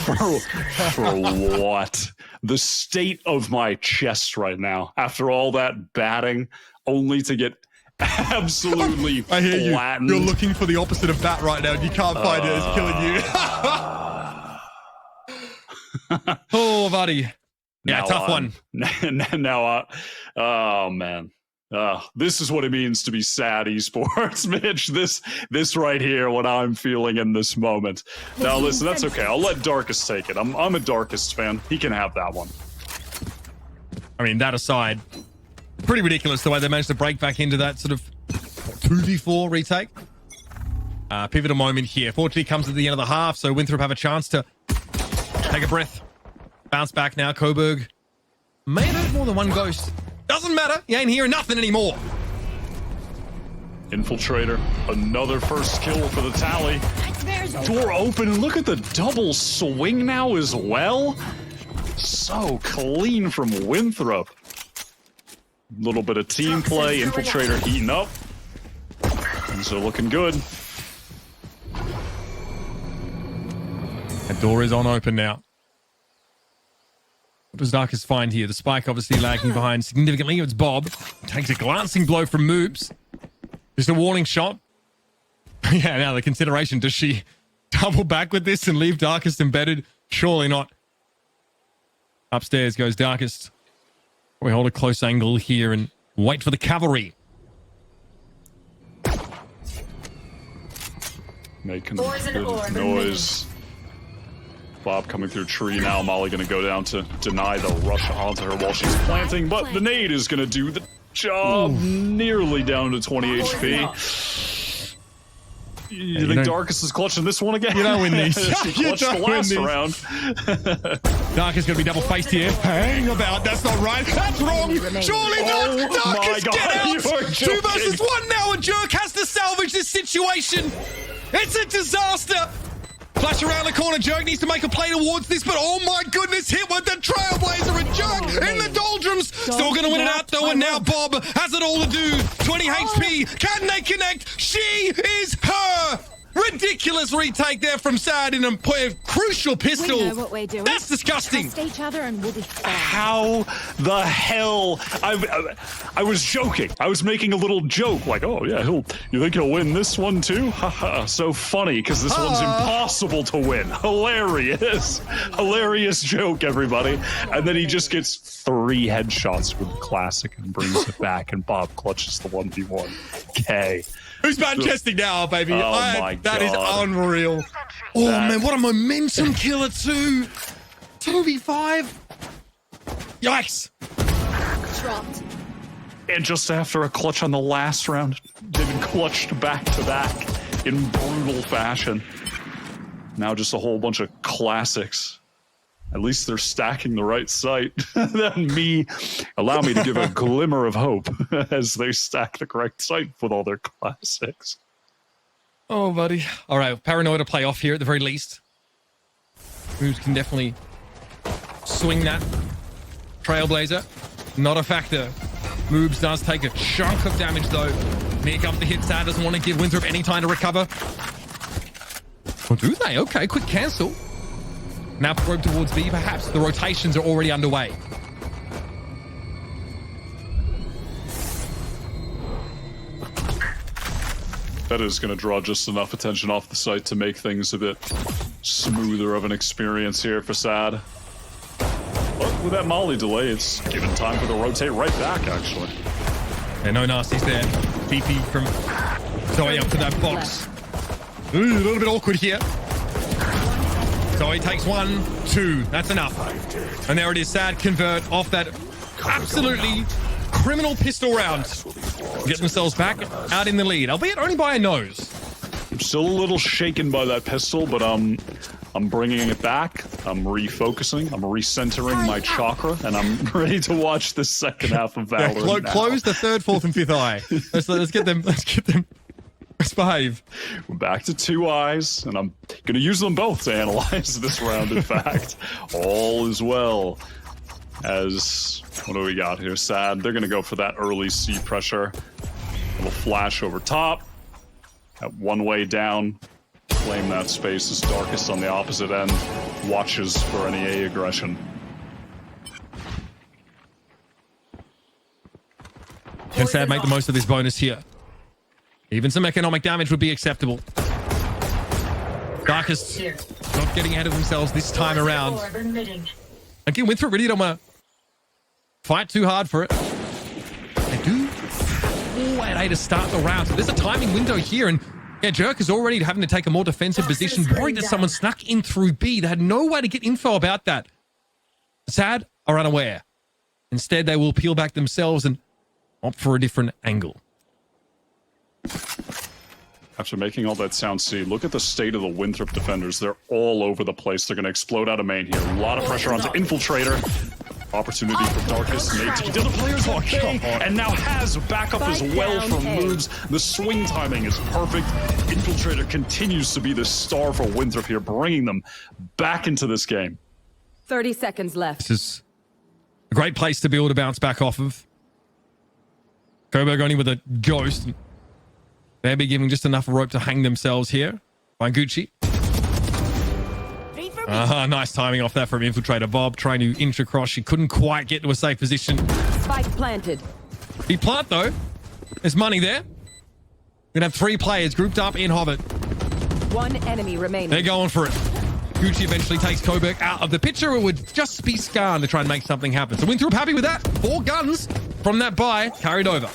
For what? The state of my chest right now after all that batting, only to get absolutely I hear flattened. You're looking for the opposite of bat right now. You can't find it. It's killing you. Oh, buddy. Yeah, Now tough one. Oh, man. This is what it means to be sad esports, Mitch. This right here, what I'm feeling in this moment. Now, listen, that's okay. I'll let Darkest take it. I'm a Darkest fan. He can have that one. I mean, that aside, pretty ridiculous the way they managed to break back into that sort of 2v4 retake. Pivotal moment here. Fortunately, comes at the end of the half, so Winthrop have a chance to take a breath. Bounce back now. Coburg may have had more than one ghost. Doesn't matter. He ain't hearing nothing anymore. Infiltrator. Another first kill for the tally. Door open. Look at the double swing now as well. So clean from Winthrop. Little bit of team play. Infiltrator heating up. Things are looking good. The door is on open now. What does Darkest find here? The spike obviously lagging behind significantly. It's Bob. Takes a glancing blow from Moobs. Just a warning shot. Yeah, now the consideration. Does she double back with this and leave Darkest embedded? Surely not. Upstairs goes Darkest. We hold a close angle here and wait for the cavalry. Making good noise. Bob coming through tree now. Molly going to go down to deny the rush onto her while she's planting, but the nade is going to do the job. Nearly down to 20 HP. You think Darkest is clutching this one again? You don't win these. She clutched the last round. Darkest going to be double faced here. Hang about. That's not right. That's wrong. Surely not. Darkest, get out. 2 versus 1 now, and Jerk has to salvage this situation. It's a disaster. Flash around the corner. Jerk needs to make a play towards this, but oh my goodness, hit with the Trailblazer and Jerk in the doldrums. Still going to win it out though, and now Bob has it all to do. 20 HP. Can they connect? She is her. Ridiculous retake there from Sad in a crucial pistol. We know what we're doing. That's disgusting. Trust each other and we'll be fine. How the hell? I was joking. I was making a little joke, like, oh yeah, you think he'll win this one too? Haha, so funny because this one's impossible to win. Hilarious joke, everybody. And then he just gets 3 headshots with the classic and brings it back, and Bob clutches the 1v1. Okay. Who's bad chesting now, baby? Oh my God. That is unreal. Oh man, what a momentum killer too. 2v5. Yikes. Dropped. And just after a clutch on the last round, they've been clutched back to back in brutal fashion. Now just a whole bunch of classics. At least they're stacking the right site. Allow me to give a glimmer of hope as they stack the correct site with all their classics. Oh, buddy. All right, Paranoia to play off here at the very least. Moves can definitely swing that. Trailblazer, not a factor. Moves does take a chunk of damage though. Here comes the hit. Sad doesn't want to give Winthrop any time to recover. Well, do they? Okay, quick cancel. Now probe towards B, perhaps. The rotations are already underway. That is going to draw just enough attention off the site to make things a bit smoother of an experience here for Sad. But with that molly delay, it's given time for the rotate right back, actually. Yeah, no nasties there. TP from Zoe up to that box. Ooh, a little bit awkward here. Zoe takes 1, 2. That's enough. And there it is. Sad convert off that absolutely criminal pistol round. Get themselves back out in the lead, albeit only by a nose. I'm still a little shaken by that pistol, but I'm bringing it back. I'm refocusing. I'm recentering my chakra, and I'm ready to watch the second half of VALORANT. Close the third, fourth, and fifth eye. Let's get them. Let's behave. We're back to 2 eyes, and I'm going to use them both to analyze this round. In fact, all is well. As what do we got here? Sad. They're going to go for that early C pressure. A little flash over top. At one way down. Claim that space as Darkest on the opposite end. Watches for any A aggression. Can Sad make the most of this bonus here? Even some economic damage would be acceptable. Darkest not getting ahead of themselves this time around. Again, Winthrop really don't want to fight too hard for it. They do. Oh, and A to start the round. So there's a timing window here, and yeah, Jerk is already having to take a more defensive position, worried that someone snuck in through B. They had no way to get info about that. Sad are unaware. Instead, they will peel back themselves and opt for a different angle. After making all that sound C, look at the state of the Winthrop defenders. They're all over the place. They're going to explode out of main here. A lot of pressure onto Infiltrator. Opportunity for Darkest Nate to get the other players okay, and now has backup as well from moves. The swing timing is perfect. Infiltrator continues to be the star for Winthrop here, bringing them back into this game. 30 seconds left. This is a great place to be able to bounce back off of. Coburg only with a ghost. They'll be giving just enough rope to hang themselves here. Bangucci. Nice timing off that from Infiltrator. Bob trying to inch across. She couldn't quite get to a safe position. Spike planted. He plant though. There's money there. We're gonna have 3 players grouped up in Hobbit. 1 enemy remaining. They're going for it. Gucci eventually takes Coburg out of the picture. It would just be Skarn to try and make something happen. So Winthrop happy with that. 4 guns from that buy carried over.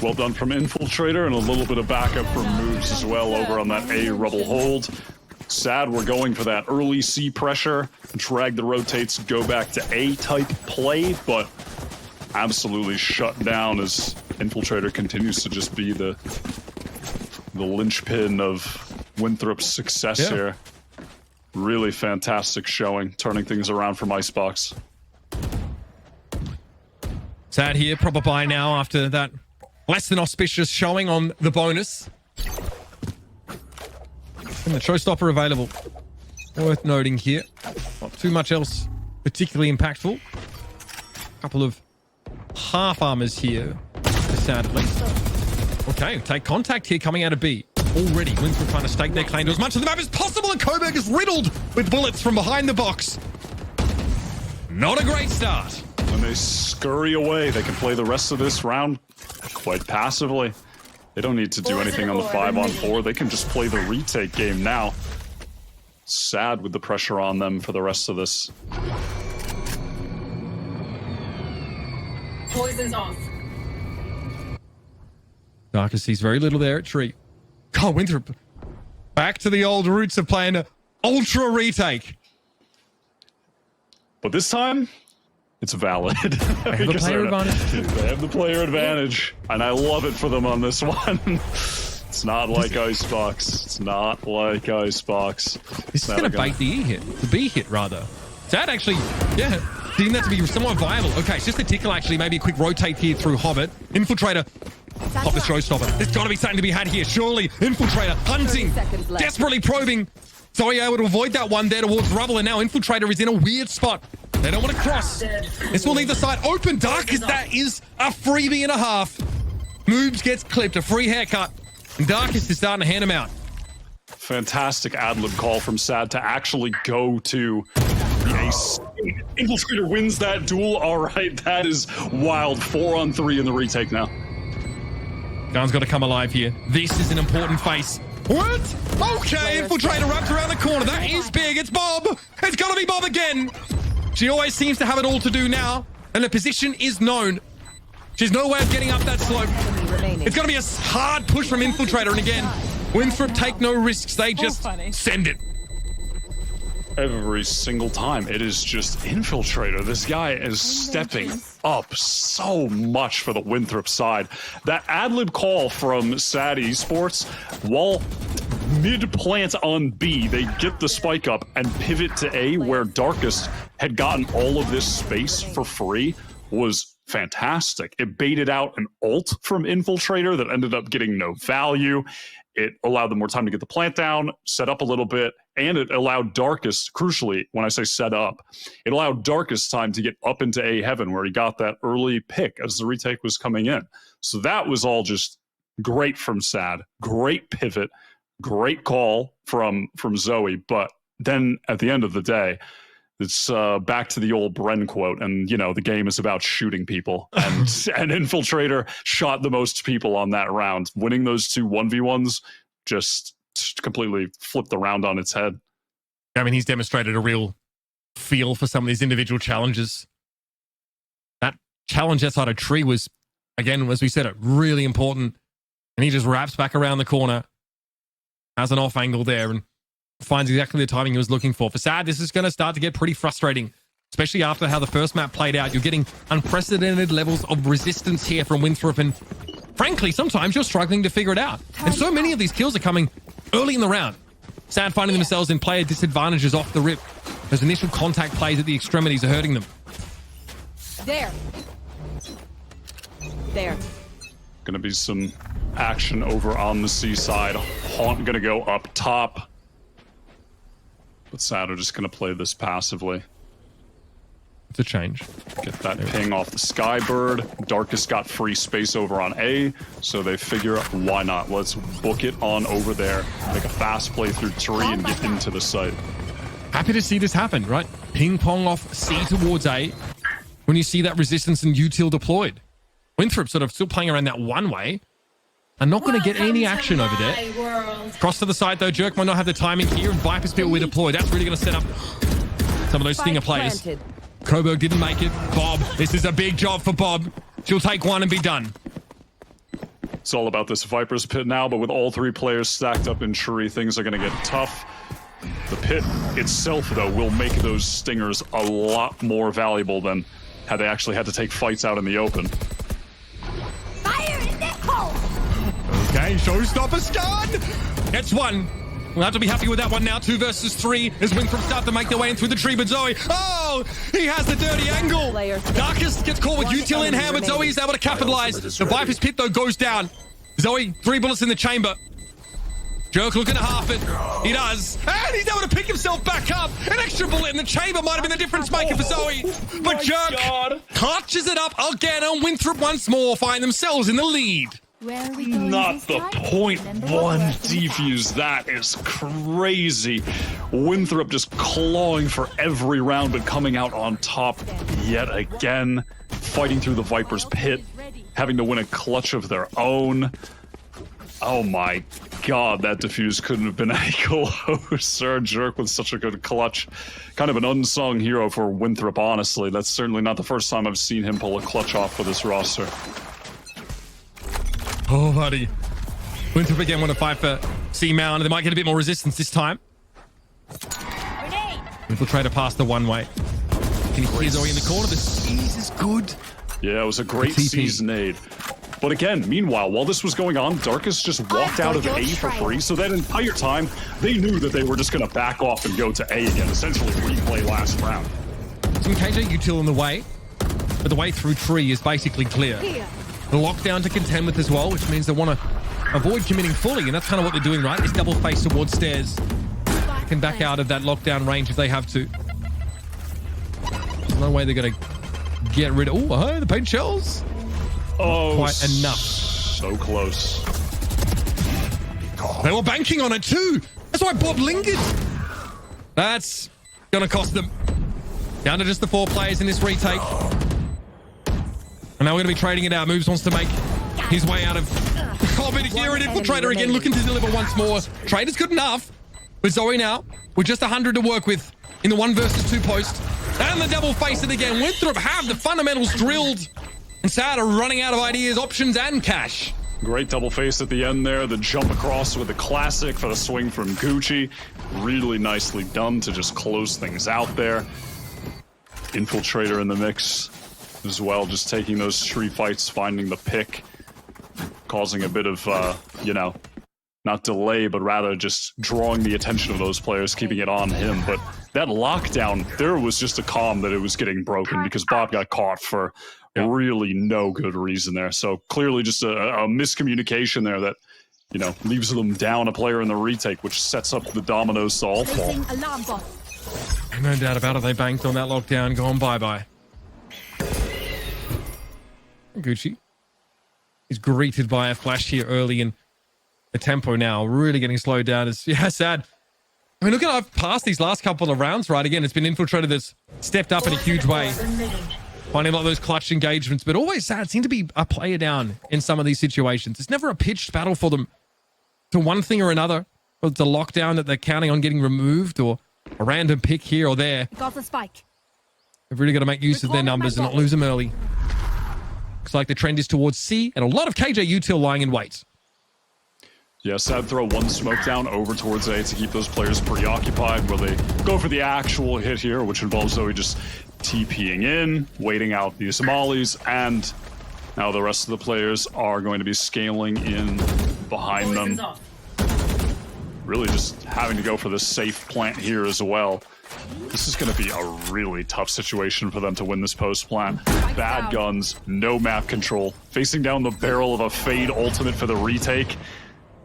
Well done from Infiltrator, and a little bit of backup from moves as well over on that A rubble hold. Sad we're going for that early C pressure, drag the rotates, go back to A type play, but absolutely shut down as Infiltrator continues to just be the linchpin of Winthrop's success here. Really fantastic showing, turning things around from Icebox. Sad here, proper buy now after that less than auspicious showing on the bonus. And the showstopper available. Worth noting here. Not too much else particularly impactful. Couple of half armors here. Sad at least. Okay, take contact here coming out of B. Already, Winthrop trying to stake their claim to as much of the map as possible, and Coburg is riddled with bullets from behind the box. Not a great start. When they scurry away, they can play the rest of this round quite passively. They don't need to do anything on the 5-on-4. They can just play the retake game now. Sad with the pressure on them for the rest of this. Poison's off. Darkest sees very little there at Tree. God, Winthrop back to the old roots of playing an ultra retake. But this time, it's valid. They have the player advantage. They have the player advantage, and I love it for them on this one. It's not like Icebox. It's not like Icebox. This is going to bait the E hit. The B hit, rather. Sad, actually, yeah. Deem that to be somewhat viable. Okay, it's just a tickle, actually. Maybe a quick rotate here through Hobbit. Infiltrator. Pop the showstopper. There's got to be something to be had here. Surely, Infiltrator hunting. Desperately probing. Zoe able to avoid that one there towards Rubble, and now Infiltrator is in a weird spot. They don't want to cross. This will leave the side open. Darkest, that is a freebie and a half. Moobs gets clipped. A free haircut. And Darkest is starting to hand him out. fantastic ad-lib call from Sad to actually go to the ace. Infiltrator wins that duel. All right, that is wild. 4-on-3 in the retake now. Gun's got to come alive here. This is an important face. What? Okay, Infiltrator wrapped around the corner. That is big. It's Bob. It's got to be Bob again. She always seems to have it all to do now, and the position is known. She's no way of getting up that slope. It's going to be a hard push from Infiltrator, and again, Winthrop take no risks. They just send it. Every single time, it is just Infiltrator. This guy is stepping up so much for the Winthrop side. That ad-lib call from Sad Esports, while mid-plant on B, they get the spike up and pivot to A, where Darkest had gotten all of this space for free, was fantastic. It baited out an ult from Infiltrator that ended up getting no value. It allowed them more time to get the plant down, set up a little bit, and it allowed Darkest, crucially, when I say set up, it allowed Darkest time to get up into A heaven where he got that early pick as the retake was coming in. So that was all just great from Sad. Great pivot, great call from Zoe. But then at the end of the day, it's back to the old Bren quote, and you know the game is about shooting people, and and Infiltrator shot the most people on that round, winning those two 1v1s. Just completely flipped the round on its head. I mean, he's demonstrated a real feel for some of these individual challenges. That challenge outside a tree was, again, as we said, really important, and he just wraps back around the corner, has an off angle there, and finds exactly the timing he was looking for. For Sad, this is going to start to get pretty frustrating, especially after how the first map played out. You're getting unprecedented levels of resistance here from Winthrop, and frankly, sometimes you're struggling to figure it out. And so many of these kills are coming early in the round. Sad finding themselves in player disadvantages off the rip. Those initial contact plays at the extremities are hurting them. There. Going to be some action over on the seaside. Haunt going to go up top. But Sad are just going to play this passively. It's a change. Get that ping off the Skybird. Darkest got free space over on A, so they figure, why not? Let's book it on over there, make a fast play through tree, and get into the site. Happy to see this happen, right? Ping pong off C towards A. When you see that resistance and util deployed. Winthrop sort of still playing around that one way. And not going to get any action over there. Cross to the side though. Jerk might not have the timing here, and Viper's Pit will be deployed. That's really going to set up some of those stinger plays. Coburg didn't make it. Bob, this is a big job for Bob. She'll take one and be done. It's all about this Viper's Pit now, but with all three players stacked up in tree, things are going to get tough. The pit itself, though, will make those stingers a lot more valuable than had they actually had to take fights out in the open. Fire in the hole! Okay, showstopper gun! That's one. We'll have to be happy with that one now. 2 versus 3 as Winthrop start to make their way in through the tree, but Zoe, oh, he has the dirty angle. Darkest gets caught with util in hand, but Zoe is able to capitalize. The Viper's Pit, though, goes down. Zoe, 3 bullets in the chamber. Jerk looking to half it. He does. And he's able to pick himself back up. An extra bullet in the chamber might have been the difference maker for Zoe. But Jerk clutches it up again, and Winthrop once more find themselves in the lead. Where are we going Not this the time? .1 defuse. That is crazy. Winthrop just clawing for every round, but coming out on top yet again. Fighting through the Viper's Pit, having to win a clutch of their own. Oh my god, that defuse couldn't have been any closer. Jerk with such a good clutch. Kind of an unsung hero for Winthrop, honestly. That's certainly not the first time I've seen him pull a clutch off for this roster. Oh, buddy. Winthrop again want to fight for C Mound. They might get a bit more resistance this time. Infiltrator past the one way. Can he hear Zoe in the corner? The seize is good. Yeah, it was a great TP. seize nade. But again, meanwhile, while this was going on, Darkest just walked out of A for free. So that entire time, they knew that they were just going to back off and go to A again, essentially replay last round. Some KJ util in the way, but the way through tree is basically clear. The lockdown to contend with as well, which means they want to avoid committing fully, and that's kind of what they're doing, right? This double face towards stairs. Can back out of that lockdown range if they have to. There's no way they're going to get rid of... Oh, the paint shells. Oh, quite enough. So close. They were banking on it too. That's why Bob lingered. That's going to cost them. Down to just the 4 players in this retake. And now we're going to be trading it out. Moves wants to make his way out of bit of gear, and Infiltrator again looking to deliver once more. Trader's good enough. But Zoe now with just 100 to work with in the 1 versus 2 post. And the double face it again. Winthrop have the fundamentals drilled. And Sad are running out of ideas, options, and cash. Great double face at the end there. The jump across with the classic for the swing from Gucci. Really nicely done to just close things out there. Infiltrator in the mix as well, just taking those street fights, finding the pick, causing a bit of, you know, not delay, but rather just drawing the attention of those players, keeping it on him. But that lockdown, there was just a calm that it was getting broken because Bob got caught for really no good reason there. So clearly just a miscommunication there that, you know, leaves them down a player in the retake, which sets up the dominoes to all fall. Alarm bot. No doubt about it. They banked on that lockdown. Gone bye-bye. Gucci is greeted by a flash here early, and the tempo now really getting slowed down. Is sad. I mean, look at I've passed these last couple of rounds, right? Again, it's been Infiltrator that's stepped up in a huge way, finding a lot of those clutch engagements, but always Sad seem to be a player down in some of these situations. It's never a pitched battle for them to one thing or another. Whether it's a lockdown that they're counting on getting removed or a random pick here or there. Got the spike. They've really got to make use of their numbers and not lose them early. Looks like the trend is towards C, and a lot of KJ util lying in wait. Yeah, Sad throw 1 smoke down over towards A to keep those players preoccupied, where they go for the actual hit here, which involves Zoe just TPing in, waiting out the Somalis, and now the rest of the players are going to be scaling in behind them. Really just having to go for the safe plant here as well. This is going to be a really tough situation for them to win this post plant. Bad guns, no map control, facing down the barrel of a Fade ultimate for the retake.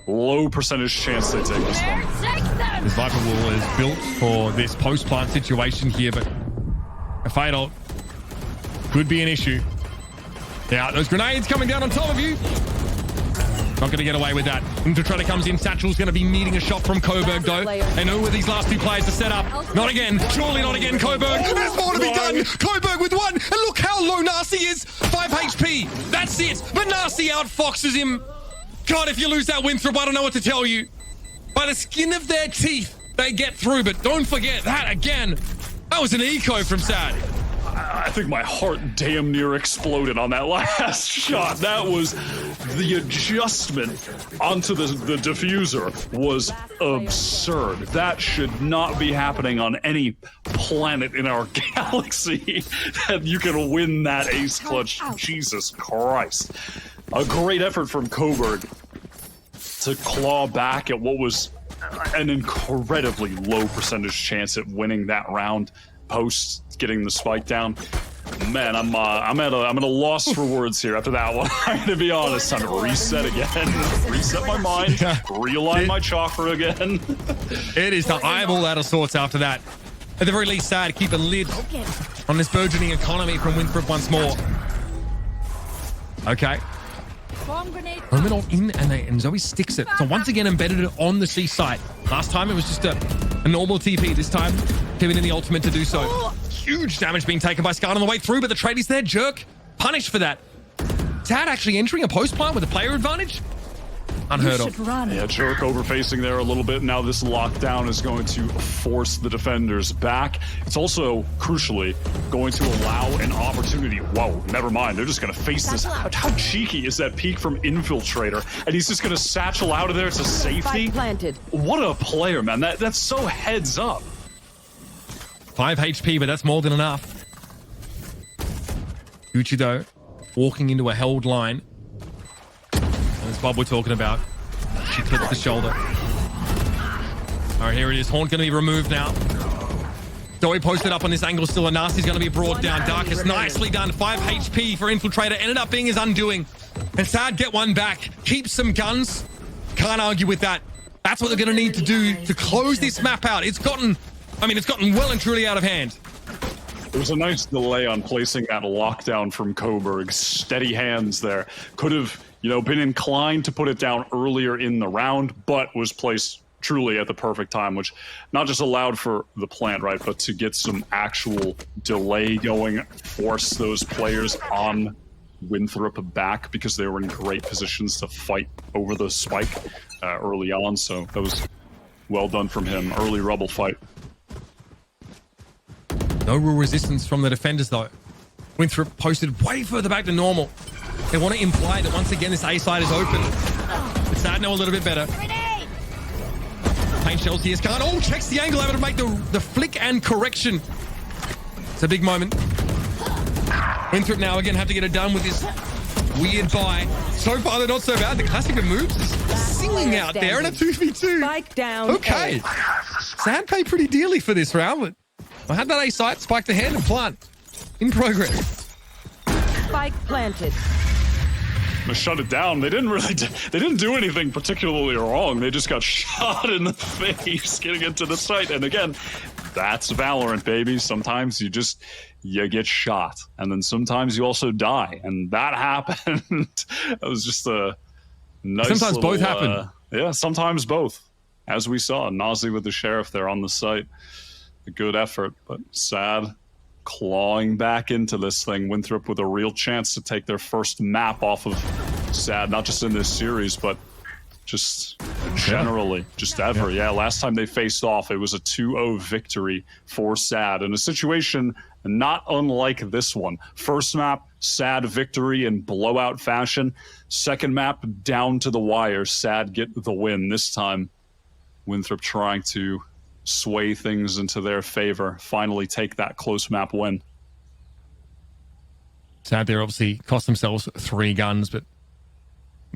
Low percentage chance they take this one. This Viper Wall is built for this post plant situation here, but a Fade ult could be an issue. Yeah, those grenades coming down on top of you. Not going to get away with that. Infiltrator comes in. Satchel's going to be needing a shot from Coburg, though. They know where these last 2 players are set up. Not again. Surely not again, Coburg. There's more to be done. Coburg with 1. And look how low Narcy is. 5 HP. That's it. But Narcy outfoxes him. God, if you lose that Winthrop, I don't know what to tell you. By the skin of their teeth, they get through. But don't forget that again. That was an eco from Sad. I think my heart damn near exploded on that last shot. That was the adjustment onto the diffuser was absurd. That should not be happening on any planet in our galaxy that you can win that ace clutch. Jesus Christ. A great effort from Coburg to claw back at what was an incredibly low percentage chance at winning that round post getting the spike down. Man, I'm at a loss for words here after that one. I'm gonna be honest. Time to reset again, reset my mind, realign my chakra again. It is the eyeball out of sorts after that. At the very least, Sad keep a lid on this burgeoning economy from Winthrop once more. Okay. Hermanov in, and Zoe sticks it. So once again embedded it on the C site. Last time it was just a normal TP. This time giving in the ultimate to do so. Huge damage being taken by Skarn on the way through, but the tradies there, Jerk, punished for that. Tad actually entering a post plant with a player advantage. Unheard of. Yeah, Jerk overfacing there a little bit. Now this lockdown is going to force the defenders back. It's also, crucially, going to allow an opportunity. Whoa, never mind. They're just going to face this. How cheeky is that peek from Infiltrator? And he's just going to satchel out of there to safety. What a player, man. That's so heads up. 5 HP, but that's more than enough. Gucci, though, walking into a held line. That's Bob we're talking about. She clips the shoulder. All right, here it is. Haunt going to be removed now. Zoe posted up on this angle still, and Nasty's going to be brought down. Darkest, nicely done. 5 HP for Infiltrator. Ended up being his undoing. And Sad get one back. Keep some guns. Can't argue with that. That's what they're going to need to do to close this map out. It's gotten well and truly out of hand. There was a nice delay on placing that lockdown from Coburg. Steady hands there. Could have, been inclined to put it down earlier in the round, but was placed truly at the perfect time, which not just allowed for the plant, right, but to get some actual delay going, force those players on Winthrop back because they were in great positions to fight over the spike early on. So that was well done from him. Early rubble fight. No real resistance from the defenders, though. Winthrop posted way further back than normal. They want to imply that once again this A side is open. But Sad know a little bit better. Paint shells here. Skarn, oh, checks the angle, able to make the flick and correction. It's a big moment. Winthrop now again have to get it done with this weird buy. So far they're not so bad. The classic of moves is singing out there in a 2v2. Spike down. Okay. Sad paid pretty dearly for this round, but I had that A site, spike the hand and plant. In progress. Spike planted. To shut it down. They didn't do anything particularly wrong. They just got shot in the face getting into the site. And again, that's Valorant, baby. Sometimes you get shot, and then sometimes you also die, and that happened. That was just a nice. Sometimes both happen. Yeah, sometimes both. As we saw, Nazi with the sheriff there on the site. A good effort, but Sad clawing back into this thing. Winthrop with a real chance to take their first map off of Sad, not just in this series, but just generally, just ever. Yeah, last time they faced off, it was a 2-0 victory for Sad in a situation not unlike this one. First map, Sad victory in blowout fashion. Second map, down to the wire. Sad get the win. This time, Winthrop trying to sway things into their favor, finally take that close map win. Sad there obviously cost themselves 3 guns, but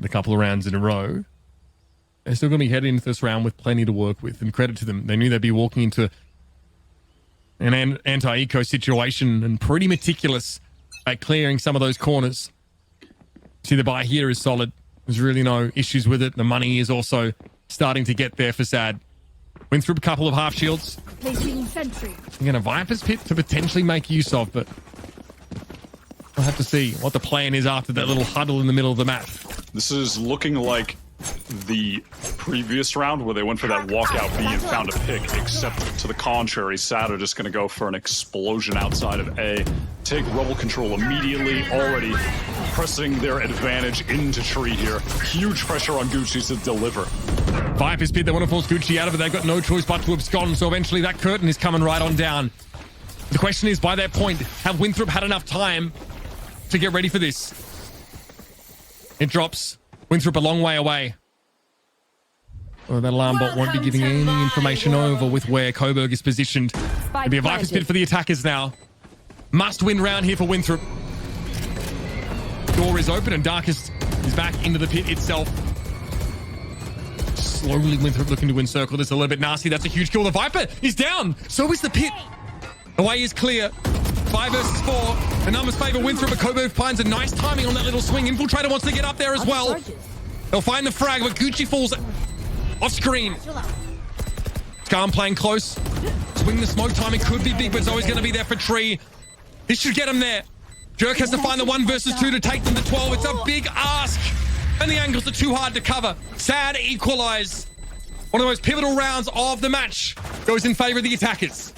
a couple of rounds in a row. They're still going to be heading into this round with plenty to work with, and credit to them. They knew they'd be walking into an anti-eco situation and pretty meticulous at clearing some of those corners. See, the buy here is solid. There's really no issues with it. The money is also starting to get there for Sad. Winthrop a couple of half shields. Placing sentry. Again, a Viper's Pit to potentially make use of, but we'll have to see what the plan is after that little huddle in the middle of the map. This is looking like the previous round where they went for that walkout B and found a pick, except to the contrary, Sad are just going to go for an explosion outside of A. Take rubble control immediately, already pressing their advantage into tree here. Huge pressure on Gucci to deliver. Viper's Pit, they want to force Gucci out of it. They've got no choice but to abscond, so eventually that curtain is coming right on down. The question is, by that point, have Winthrop had enough time to get ready for this? It drops. Winthrop a long way away. Oh, that alarm bot won't be giving any information over with where Coburg is positioned. It'll be a Viper's Pit for the attackers now. Must win round here for Winthrop. Door is open and Darkest is back into the pit itself. Slowly Winthrop looking to encircle this a little bit nasty. That's a huge kill. The Viper is down. So is the pit. The way is clear. 5 versus 4. The numbers favor Winthrop, but Coburg finds a nice timing on that little swing. Infiltrator wants to get up there as well. They'll find the frag, but Gucci falls off screen. Skarn playing close. Swing the smoke timing could be big, but it's always going to be there for Tree. This should get him there. Jerk has to find the 1 versus 2 to take them to 12. It's a big ask. And the angles are too hard to cover. Sad equalize. One of the most pivotal rounds of the match goes in favor of the attackers.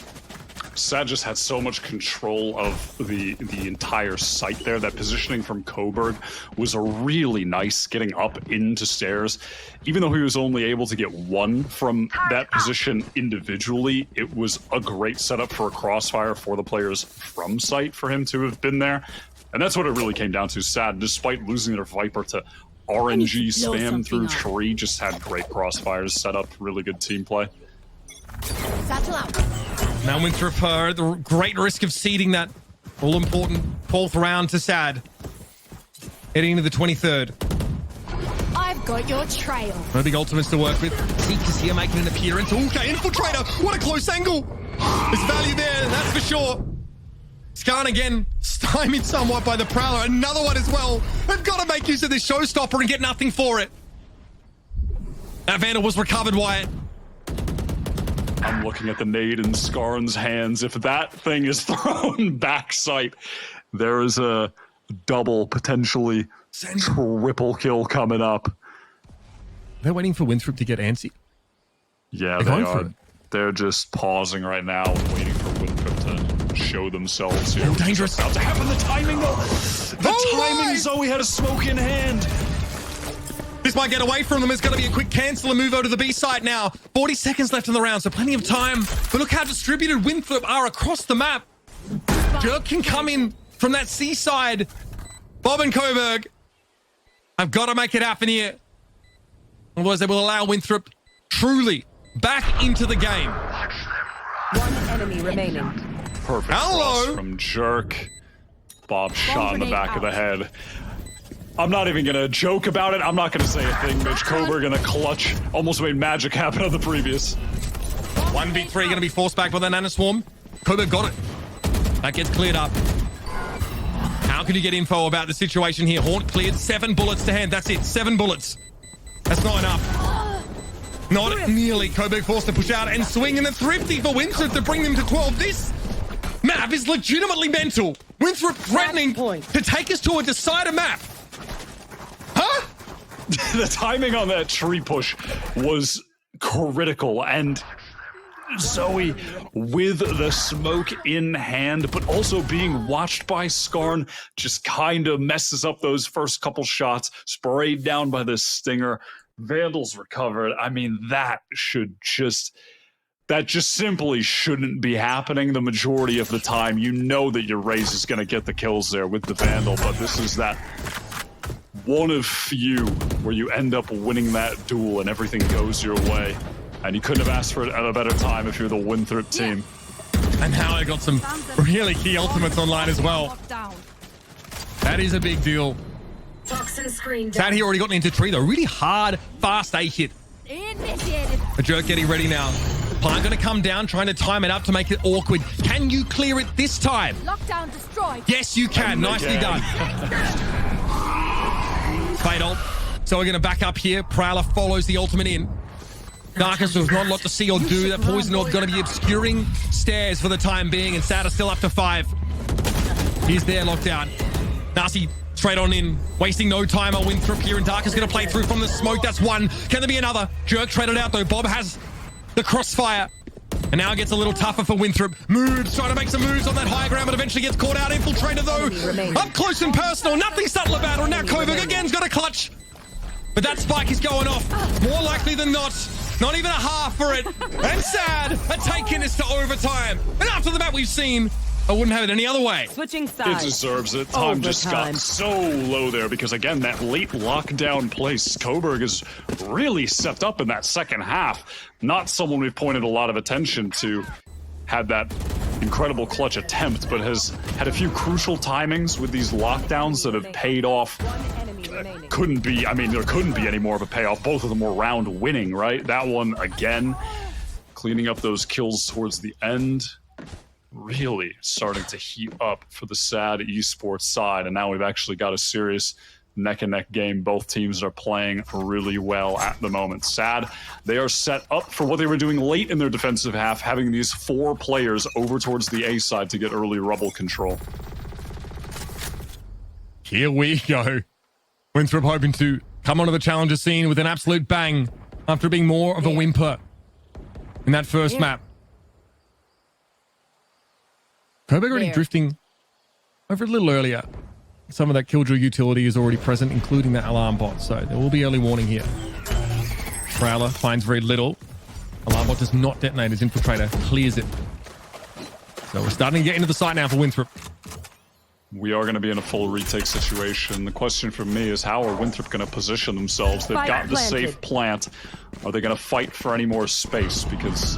Sad just had so much control of the entire site there. That positioning from Coburg was a really nice getting up into stairs. Even though he was only able to get 1 from that position individually, it was a great setup for a crossfire for the players from site for him to have been there. And that's what it really came down to. Sad, despite losing their Viper to RNG spam through tree, just had great crossfires set up, really good team play. Satchel out. Now Winthrop are at the great risk of ceding that all-important 4th round to Sad. Heading into the 23rd. I've got your trail. No big ultimates to work with. Seekers here making an appearance. Okay, Infiltrator. What a close angle. There's value there, that's for sure. Skarn again, stymied somewhat by the Prowler. Another one as well. They've got to make use of this showstopper and get nothing for it. That Vandal was recovered, Wyatt. I'm looking at the nade in Skarn's hands. If that thing is thrown back sight, there is a double, potentially triple kill coming up. They're waiting for Winthrop to get antsy. Yeah, They're they going for are. it. They're just pausing right now, waiting for Winthrop to show themselves here. Oh, dangerous. About to happen. The timing, though. The timing. my! Zoe had a smoke in hand. This might get away from them. It's going to be a quick cancel and move over to the B side now. 40 seconds left in the round, so plenty of time. But look how distributed Winthrop are across the map. Dirk can come in from that C side. Bob and Coburg, I've got to make it happen here. Otherwise, they will allow Winthrop truly back into the game. One enemy remaining. Perfect Hello. cross from Jerk. Bob shot in the back of the head. I'm not even going to joke about it. I'm not going to say a thing. Mitch Coburg in a clutch. Almost made magic happen on the previous. 1v3 going to be forced back by the Nana Swarm. Coburg got it. That gets cleared up. How can you get info about the situation here? Haunt cleared. 7 bullets to hand. That's it. 7 bullets. That's not enough. Not nearly. Coburg forced to push out and swing, and a thrifty for Winthrop to bring them to 12. This map is legitimately mental. Winthrop threatening to take us to a decider map. Huh? The timing on that tree push was critical, and Zoe with the smoke in hand, but also being watched by Skarn, just kind of messes up those first couple shots, sprayed down by the stinger. Vandals recovered. I mean, that just simply shouldn't be happening the majority of the time. You know that your Raze is going to get the kills there with the Vandal, but this is that one of few where you end up winning that duel and everything goes your way. And you couldn't have asked for it at a better time if you're the Winthrop team. And now I got some really key ultimates online as well. That is a big deal. Sad he already got into tree though. Really hard, fast A hit. Initiated. A Jerk getting ready now. Plant going to come down, trying to time it up to make it awkward. Can you clear it this time? Lockdown destroyed. Yes, you can. Nicely done. Fade ult. So we're going to back up here. Prowler follows the ultimate in. Darkus, there's not a lot to see or do. That poison orb going to be obscuring stairs for the time being, and Sad is still up to 5. He's there, locked down. Nasi straight on in, wasting no time on Winthrop here, and Darkus going to play through from the smoke. That's one. Can there be another? Jerk traded out though. Bob has the crossfire. And now it gets a little tougher for Winthrop. Moves, trying to make some moves on that high ground, but eventually gets caught out. Infiltrator though, up close and personal. Nothing subtle about it. And now Kovac again's got a clutch. But that spike is going off. More likely than not. Not even a half for it. And Sad are taking this to overtime. And after the map we've seen, I wouldn't have it any other way. Switching It sides. deserves it. Time just got Overtime. so low there because, again, that late lockdown place, Coburg has really stepped up in that second half. Not someone we've pointed a lot of attention to. Had that incredible clutch attempt, but has had a few crucial timings with these lockdowns that have paid off. One enemy remaining. Couldn't be, I mean, there couldn't be any more of a payoff. Both of them were round winning, right? That one, again, cleaning up those kills towards the end. Really starting to heat up for the Sad Esports side, and now we've actually got a serious neck-and-neck game. Both teams are playing really well at the moment. Sad, they are set up for what they were doing late in their defensive half, having these 4 players over towards the A side to get early rubble control. Here we go. Winthrop hoping to come onto the challenger scene with an absolute bang after being more of a whimper in that first map. Coburg already drifting over a little earlier. Some of that Killjoy utility is already present, including that alarm bot, so there will be early warning here. Prowler finds very little. Alarm bot does not detonate as Infiltrator clears it. So we're starting to get into the site now for Winthrop. We are going to be in a full retake situation. The question for me is, how are Winthrop going to position themselves? They've got the safe plant. Are they going to fight for any more space? Because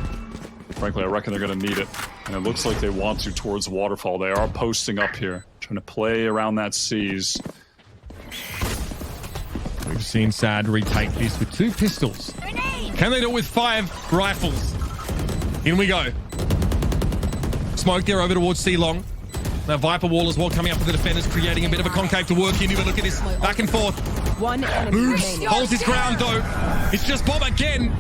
frankly, I reckon they're going to need it. And it looks like they want to towards Waterfall. They are posting up here, trying to play around that seas. We've seen Sad retake this with 2 pistols. Can they do it with 5 rifles? In we go. Smoke there over towards C-Long. That Viper wall as well coming up with the defenders, creating a bit of a concave to work into. But look at this, back and forth. One enemy Moves, remaining. holds his ground though. It's just Bob again.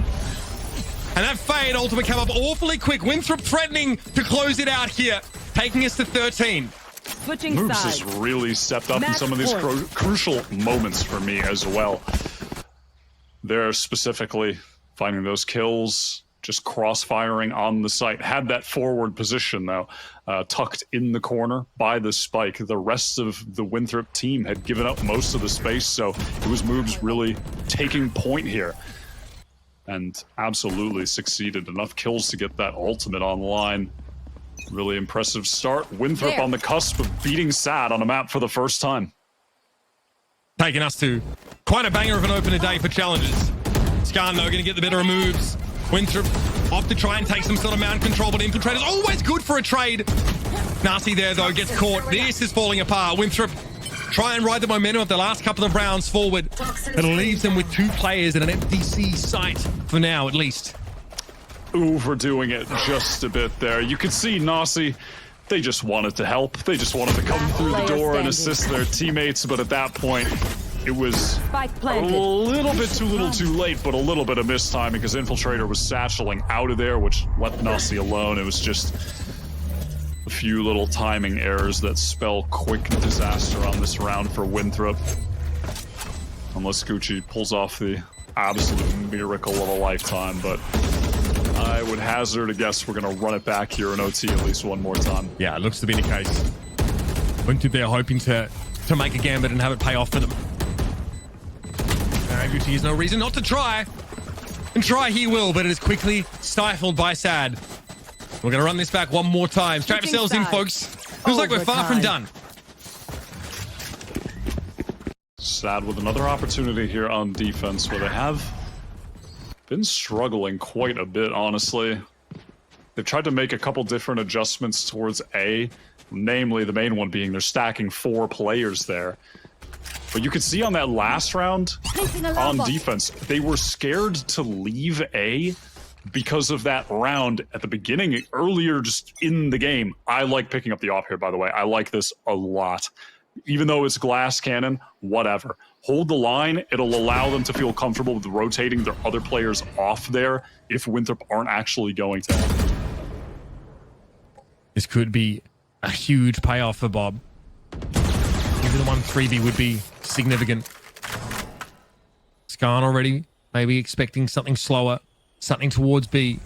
And that fade ultimate come up awfully quick. Winthrop threatening to close it out here, taking us to 13. Switching Moves sides. has really stepped up in Match some of these point. crucial moments for me as well. They're specifically finding those kills, just cross-firing on the site. Had that forward position, though, tucked in the corner by the spike. The rest of the Winthrop team had given up most of the space, so it was Moobs really taking point here. And absolutely succeeded. Enough kills to get that ultimate online. Really impressive start. Winthrop on the cusp of beating SAD on a map for the first time. Taking us to quite a banger of an opener day for Challengers. Skarn, though, going to get the better of Moobs. Winthrop off to try and take some sort of mound control, but Infiltrator's always good for a trade. Nasty there, though, gets caught. This is falling apart. Winthrop try and ride the momentum of the last couple of rounds forward. It leaves them with 2 players and an FTC site for now, at least. Overdoing it just a bit there. You could see Nasi, they just wanted to help. They just wanted to come through the door and assist their teammates, but at that point, it was a little bit too little too late, but a little bit of mistiming because Infiltrator was satcheling out of there, which left Nasi alone. It was just a few little timing errors that spell quick disaster on this round for Winthrop. Unless Gucci pulls off the absolute miracle of a lifetime, but I would hazard a guess we're going to run it back here in OT at least one more time. Yeah, it looks to be the case. Winthrop there hoping to make a gambit and have it pay off for them. Gucci has no reason not to try. And try he will, but it is quickly stifled by SAD. We're going to run this back one more time. Strap yourselves in, folks. Feels like we're far from done. SAD with another opportunity here on defense where they have been struggling quite a bit, honestly. They've tried to make a couple different adjustments towards A, namely the main one being they're stacking 4 players there. But you could see on that last round on defense, they were scared to leave A because of that round at the beginning, earlier just in the game. I like picking up the op here, by the way. I like this a lot. Even though it's glass cannon, whatever. Hold the line. It'll allow them to feel comfortable with rotating their other players off there if Winthrop aren't actually going to. This could be a huge payoff for Bob. Even the 1-3B would be significant. Skarn already maybe expecting something slower, something towards B.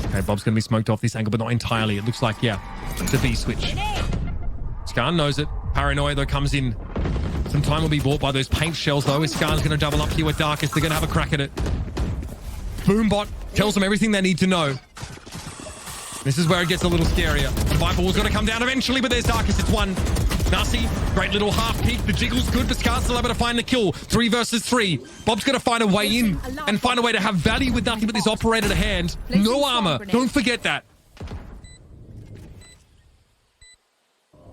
Okay, Bob's going to be smoked off this angle, but not entirely. It looks like, yeah, the B switch. Skarn knows it. Paranoia, though, comes in. Some time will be bought by those paint shells, though. Skarn's going to double up here with Darkest. They're going to have a crack at it. Boombot tells them everything they need to know. This is where it gets a little scarier. The Viper was going to come down eventually, but there's Darkest. It's 1. Nasi, great little half peek. The jiggle's good, but Skarn's still able to find the kill. 3 versus 3. Bob's going to find a way in and find a way to have value with nothing but this operator to hand. No armor. Don't forget that.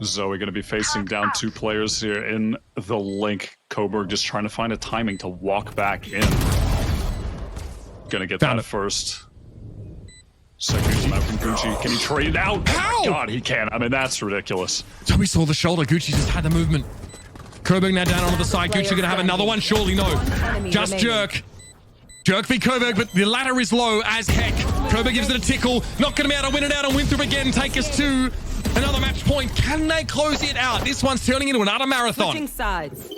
Zoe going to be facing down 2 players here in the link. Coburg just trying to find a timing to walk back in. Going to get that first. Second map from Gucci. Can he trade it out? How? Oh my God, he can. I mean, that's ridiculous. So we saw the shoulder. Gucci just had the movement. Coburg now down onto the side. Gucci going to have another one. Surely no. Just Jerk. Jerk v Coburg, but the ladder is low as heck. Coburg gives it a tickle. Not going to be able to win it out and Winthrop again. Take us to another match point. Can they close it out? This one's turning into another marathon. Sides.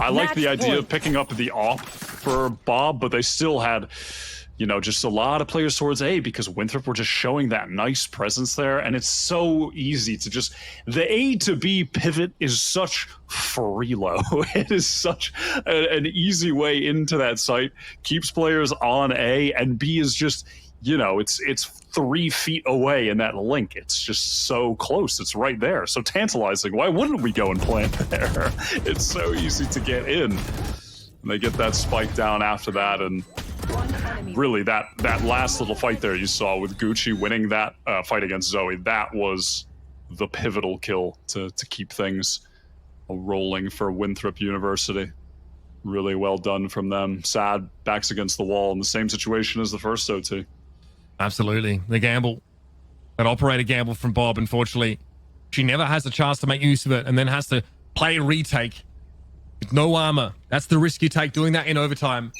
I like the idea of picking up the op for Bob, but they still had, you know, just a lot of players towards A because Winthrop were just showing that nice presence there. And it's so easy to just, the A to B pivot is such freelo. It is such an easy way into that site, keeps players on A, and B is just, you know, it's 3 feet away in that link. It's just so close. It's right there. So tantalizing. Why wouldn't we go and plant there? It's so easy to get in. And they get that spike down after that, and really that last little fight there you saw with Gucci winning that fight against Zoe, that was the pivotal kill to keep things rolling for Winthrop University. Really well done from them. SAD backs against the wall in the same situation as the first OT. Absolutely. The gamble, that operator gamble from Bob, unfortunately, she never has a chance to make use of it and then has to play retake with no armor. That's the risk you take doing that in overtime.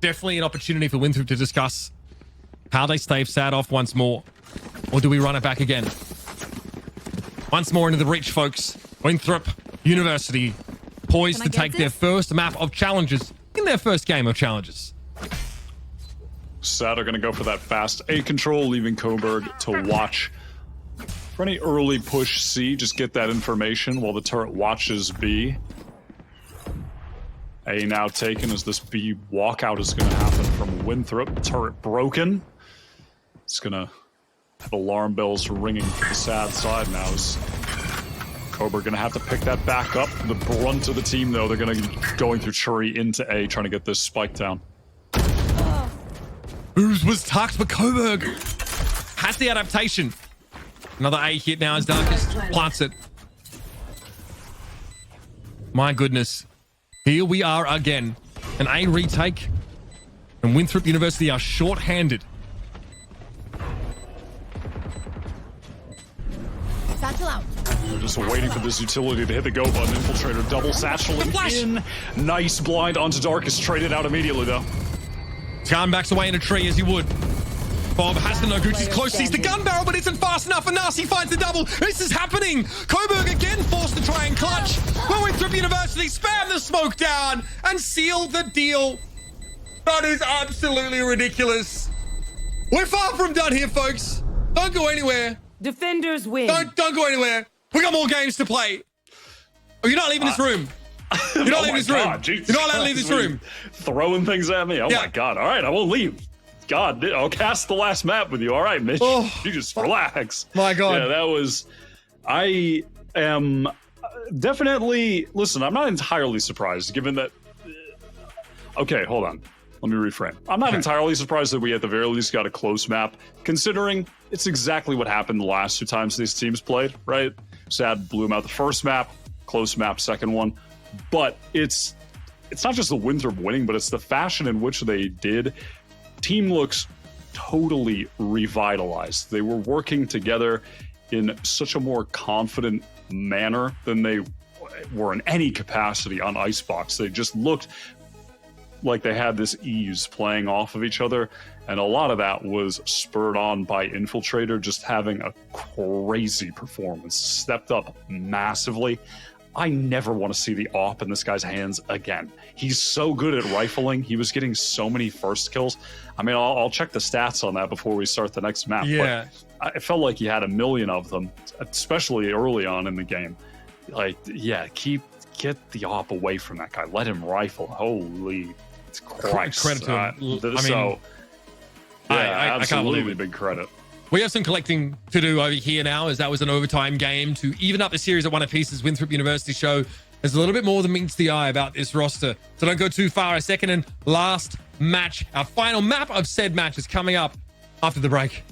Definitely an opportunity for Winthrop to discuss how they stave SAD off once more. Or do we run it back again? Once more into the reach, folks. Winthrop University poised to take their first map of Challengers in their first game of Challengers. SAT are going to go for that fast A control, leaving Coburg to watch for any early push C. Just get that information while the turret watches B. A now taken as this B walkout is going to happen from Winthrop. Turret broken. It's going to have alarm bells ringing for the SAT side now. Is Coburg going to have to pick that back up. The brunt of the team, though, they're going to be going through Churi into A, trying to get this spike down. Ooze was tucked, but Coburg has the adaptation. Another A hit now as Darkest plants it. My goodness. Here we are again. An A retake. And Winthrop University are short-handed. Satchel out. They're just waiting for this utility to hit the go button. Infiltrator double satcheling in. Nice blind onto Darkest. Traded out immediately, though. Scan backs away in a tree as he would. Bob has to know Gucci's close, sees the gun barrel, but isn't fast enough. And Nasi finds the double. This is happening. Coburg again forced to try and clutch. But Winthrop University spam the smoke down and seal the deal. That is absolutely ridiculous. We're far from done here, folks. Don't go anywhere. Defenders win. Don't go anywhere. We got more games to play. Oh, you're not leaving this room. You're not leaving this room. Jesus You're not allowed to leave this Christ, room. Throwing things at me. Oh Yeah. my God. All right, I won't leave. God, I'll cast the last map with you. All right, Mitch. Oh. You just relax. My God. Yeah, that was. I am definitely. Listen, I'm not entirely surprised, given that. Okay, hold on. Let me reframe. I'm not entirely surprised that we at the very least got a close map, considering it's exactly what happened the last two times these teams played, right? SAD blew them out the first map, close map, second one. But it's not just the Winthrop winning, but it's the fashion in which they did. Team looks totally revitalized. They were working together in such a more confident manner than they were in any capacity on Icebox. They just looked like they had this ease playing off of each other, and a lot of that was spurred on by Infiltrator just having a crazy performance, stepped up massively. I never want to see the AWP in this guy's hands again. He's so good at rifling. He was getting so many first kills. I mean, I'll check the stats on that before we start the next map. Yeah. But it felt like he had 1 million of them, especially early on in the game. Like, yeah, get the AWP away from that guy. Let him rifle. Holy Christ. Credit to him. I mean, so, yeah, I can't believe absolutely it. big credit. We have some collecting to do over here now, as that was an overtime game to even up the series at one apiece. As Winthrop University show there's a little bit more than meets the eye about this roster. So don't go too far. Our second and last match, our final map of said match is coming up after the break.